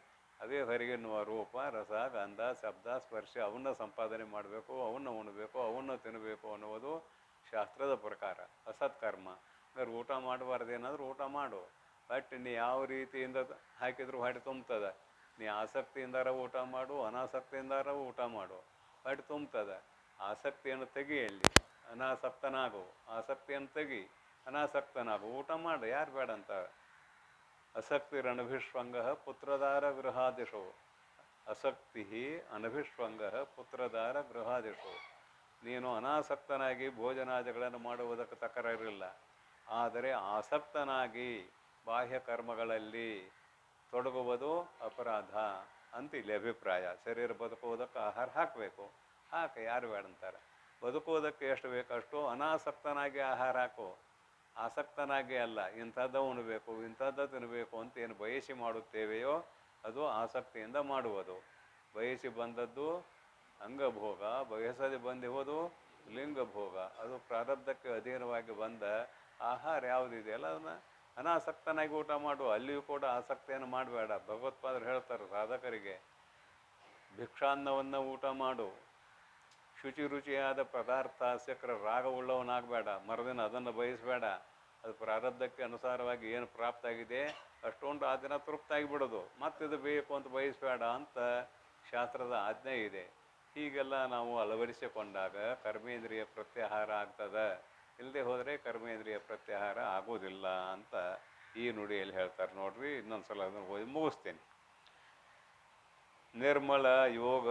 ಅದೇ ಹೊರಗಿನ ರೂಪ, ರಸ, ಗಂಧ, ಶಬ್ದ, ಸ್ಪರ್ಶ ಅವನ್ನ ಸಂಪಾದನೆ ಮಾಡಬೇಕು, ಅವನ್ನ ಉಣಬೇಕು, ಅವನ್ನ ತಿನ್ನಬೇಕು ಅನ್ನುವುದು ಶಾಸ್ತ್ರದ ಪ್ರಕಾರ ಅಸತ್ಕರ್ಮ. ಅಂದ್ರೆ ಊಟ ಮಾಡಬಾರ್ದೇನಾದ್ರೂ ಊಟ ಮಾಡು, ಬಟ್ ನೀ ಯಾವ ರೀತಿಯಿಂದ ಹಾಕಿದ್ರು ಹೊಟ್ಟೆ ತುಂಬ್ತದೆ. ನೀ ಆಸಕ್ತಿಯಿಂದಾರ ಊಟ ಮಾಡು, ಅನಾಸಕ್ತಿಯಿಂದಾರ ಊಟ ಮಾಡು, ಹೊಟ್ಟೆ ತುಂಬ್ತದೆ. ಆಸಕ್ತಿಯನ್ನು ತೆಗಿಯಲ್ಲಿ ಅನಾಸಕ್ತನಾಗು, ಆಸಕ್ತಿಯನ್ನು ತೆಗಿ ಅನಾಸಕ್ತನಾಗು, ಊಟ ಮಾಡು, ಯಾರು ಬೇಡ ಅಂತ. ಅಸಕ್ತಿರನಭಿಷ್ವಂಗ ಪುತ್ರದಾರ ಗೃಹಾದಿಶೋ, ಅಸಕ್ತಿ ಅನಭಿಷ್ವಂಗ ಪುತ್ರದಾರ ಗೃಹಾದಿಶೋ. ನೀನು ಅನಾಸಕ್ತನಾಗಿ ಭೋಜನಾದಿಗಳನ್ನು ಮಾಡುವುದಕ್ಕೆ ತಕರಾರಿಲ್ಲ, ಆದರೆ ಆಸಕ್ತನಾಗಿ ಬಾಹ್ಯ ಕರ್ಮಗಳಲ್ಲಿ ತೊಡಗುವುದು ಅಪರಾಧ ಅಂತ ಇಲ್ಲಿ ಅಭಿಪ್ರಾಯ. ಶರೀರ ಬದುಕುವುದಕ್ಕೆ ಆಹಾರ ಹಾಕಬೇಕು, ಯಾರು ಬೇಡ ಅಂತಾರೆ. ಬದುಕುವುದಕ್ಕೆ ಎಷ್ಟು ಬೇಕಷ್ಟು ಅನಾಸಕ್ತನಾಗಿ ಆಹಾರ ಹಾಕು, ಆಸಕ್ತನಾಗಿ ಅಲ್ಲ. ಇಂಥದ್ದು ಉಣಬೇಕು, ಇಂಥದ್ದು ತಿನ್ನಬೇಕು ಅಂತ ಏನು ಬಯಸಿ ಮಾಡುತ್ತೇವೆಯೋ ಅದು ಆಸಕ್ತಿಯಿಂದ ಮಾಡುವುದು. ಬಯಸಿ ಬಂದದ್ದು ಅಂಗಭೋಗ, ಬಯಸದೆ ಬಂದಿರುವುದು ಲಿಂಗಭೋಗ. ಅದು ಪ್ರಾರಬ್ಧಕ್ಕೆ ಅಧೀನವಾಗಿ ಬಂದ ಆಹಾರ ಯಾವುದಿದೆಯಲ್ಲ ಅದನ್ನು ಅನಾಸಕ್ತನಾಗಿ ಊಟ ಮಾಡು. ಅಲ್ಲಿಯೂ ಕೂಡ ಆಸಕ್ತಿಯನ್ನು ಮಾಡಬೇಡ. ಭಗವತ್ಪಾದರು ಹೇಳ್ತಾರೆ ಸಾಧಕರಿಗೆ, ಭಿಕ್ಷಾನ್ನವನ್ನು ಊಟ ಮಾಡು, ಶುಚಿಯಾದ ಪದಾರ್ಥ ಸಿಕ್ಕರೆ ರಾಗವುಳ್ಳವನಾಗಬೇಡ, ಮರದಿನ ಅದನ್ನು ಬಯಸಬೇಡ. ಅದು ಪ್ರಾರಬ್ಧಕ್ಕೆ ಅನುಸಾರವಾಗಿ ಏನು ಪ್ರಾಪ್ತಾಗಿದೆ ಅಷ್ಟೊಂದು ಆ ದಿನ ತೃಪ್ತಾಗಿ ಬಿಡೋದು, ಮತ್ತಿದು ಬೇಕು ಅಂತ ಬಯಸಬೇಡ ಅಂತ ಶಾಸ್ತ್ರದ ಆಜ್ಞೆ ಇದೆ. ಹೀಗೆಲ್ಲ ನಾವು ಅಳವಡಿಸಿಕೊಂಡಾಗ ಕರ್ಮೇಂದ್ರಿಯ ಪ್ರತ್ಯಾಹಾರ ಆಗ್ತದೆ. ಇಲ್ಲದೆ ಹೋದರೆ ಕರ್ಮೇಂದ್ರಿಯ ಪ್ರತ್ಯಾಹಾರ ಆಗೋದಿಲ್ಲ ಅಂತ ಈ ನುಡಿಯಲ್ಲಿ ಹೇಳ್ತಾರೆ ನೋಡ್ರಿ. ಇನ್ನೊಂದು ಸಲ ಅದನ್ನು ಓದಿ ಮುಗಿಸ್ತೇನೆ. ನಿರ್ಮಲ ಯೋಗ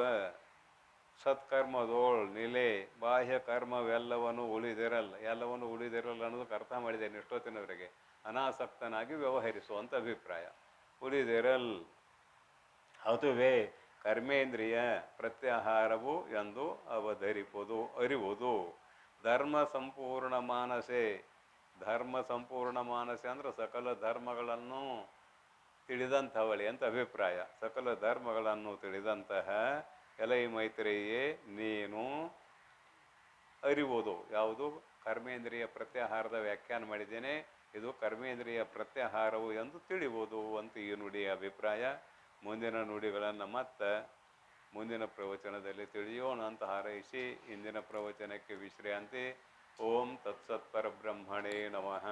ಸತ್ಕರ್ಮದೋಳ್ ನಿಲೆ ಬಾಹ್ಯ ಕರ್ಮವೆಲ್ಲವನ್ನು ಉಳಿದಿರಲ್ಲ ಅನ್ನೋದಕ್ಕೆ ಅರ್ಥ ಮಾಡಿದ್ದೇನೆ ಇಷ್ಟೊತ್ತಿನವರೆಗೆ. ಅನಾಸಕ್ತನಾಗಿ ವ್ಯವಹರಿಸುವಂಥ ಅಭಿಪ್ರಾಯ. ಉಳಿದಿರಲ್ ಅದುವೇ ಕರ್ಮೇಂದ್ರಿಯ ಪ್ರತ್ಯಾಹಾರವು ಎಂದು ಅರಿವುದು. ಧರ್ಮ ಸಂಪೂರ್ಣ ಮಾನಸೆ ಧರ್ಮ ಸಂಪೂರ್ಣ ಮಾನಸ ಅಂದ್ರೆ ಸಕಲ ಧರ್ಮಗಳನ್ನು ತಿಳಿದಂಥವಳಿ ಅಂತ ಅಭಿಪ್ರಾಯ. ಸಕಲ ಧರ್ಮಗಳನ್ನು ತಿಳಿದಂತಹ ಎಲೈ ಮೈತ್ರೇಯೇ ನೀನು ಅರಿವುದು ಯಾವುದು ಕರ್ಮೇಂದ್ರಿಯ ಪ್ರತ್ಯಾಹಾರದ ವ್ಯಾಖ್ಯಾನ ಮಾಡಿದ್ದೇನೆ, ಇದು ಕರ್ಮೇಂದ್ರಿಯ ಪ್ರತ್ಯಾಹಾರವು ಎಂದು ತಿಳಿಯುವುದು ಅಂತ ಈ ನುಡಿಯ ಅಭಿಪ್ರಾಯ. ಮುಂದಿನ ನುಡಿಗಳನ್ನು ಮತ್ತೆ ಮುಂದಿನ ಪ್ರವಚನದಲ್ಲಿ ತಿಳಿಯೋಣ ಅಂತ ಹಾರೈಸಿ ಇಂದಿನ ಪ್ರವಚನಕ್ಕೆ ವಿಶ್ರಾಂತಿ. ಓಂ ತತ್ಸತ್ ಪರಬ್ರಹ್ಮಣೇ ನಮಃ.